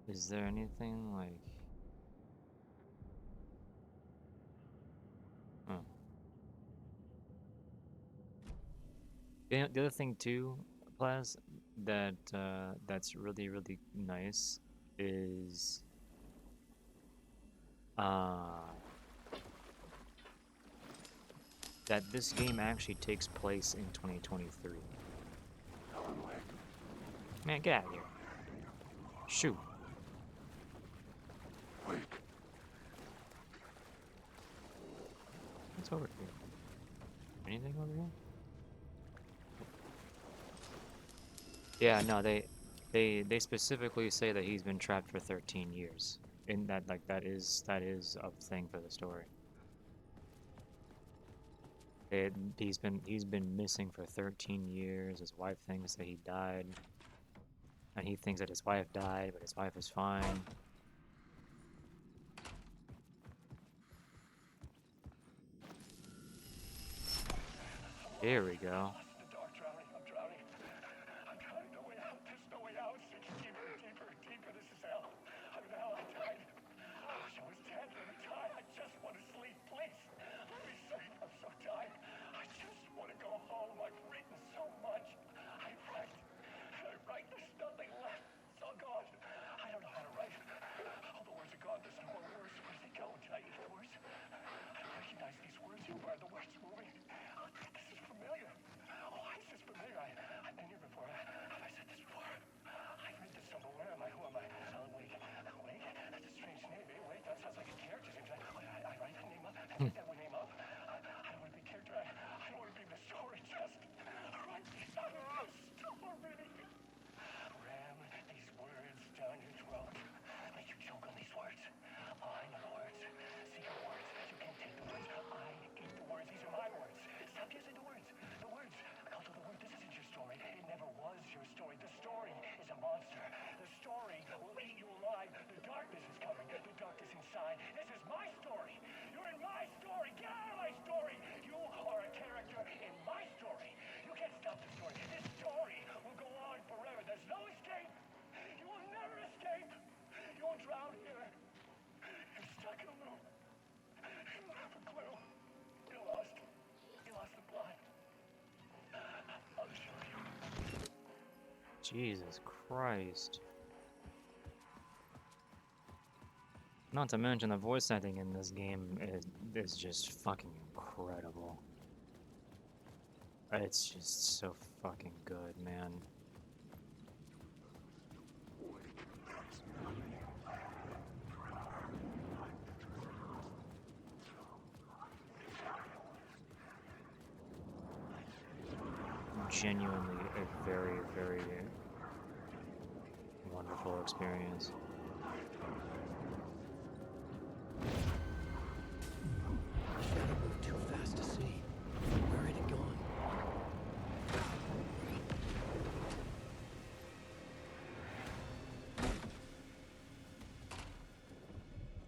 Is there anything like the other thing too, Plaz, that that's really, really nice is that this game actually takes place in 2023. Man, get out of here. Shoot. What's over here? Anything over here? Yeah, no, they specifically say that he's been trapped for 13 years. And that is a thing for the story. He's been missing for 13 years. His wife thinks that he died. And he thinks that his wife died, but his wife is fine. Here we go. The dark, drowning. I'm drowning. I'm drowning. No way out. There's no way out. It's deeper, deeper, deeper. This is hell. I'm in hell. I died. I wish I was dead. Let me die. I just want to sleep. Please. Let me sleep. I'm so tired. I just want to go home. I've written so much. I write. And I write. There's nothing left. It's all gone. I don't know how to write. All the words are gone. There's no more words. Where did they go? Did I eat the words? I don't recognize these words. Who are the words moving? Oh, this is familiar. Oh, why is this familiar? I've been here before. Have I said this before? I've read this somewhere. Where am I? Who am I? Alan Wake. Wake? That's a strange name. Eh? Wake? That sounds like a character. I write that name up. I write that name up. I don't want to be a character. I don't want to be the story. Just write the story. Ram these words down your throat. Make you choke on these words. Oh, I know the words. Secret words. You can't take the words. I get the words. These are my words. Stop using the words. The words. I'll do the word. This isn't your story. It never was your story. The story is a monster. The story will eat you alive. The darkness is coming. The darkness inside. This is my story. You're in my story. Get out of my story. You are a character in my story. You can't stop the story. This story will go on forever. There's no escape. You will never escape. You will drown here. You're stuck in a loop. You don't have a clue. You're lost. You lost the plot. I'll show you. Jesus Christ. Not to mention the voice acting in this game is just fucking incredible. It's just so fucking good, man. Genuinely a very, very wonderful experience. Shadow moved too fast to see. Where had it gone?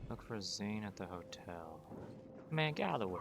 Look for Zane at the hotel. Man, get out of the way.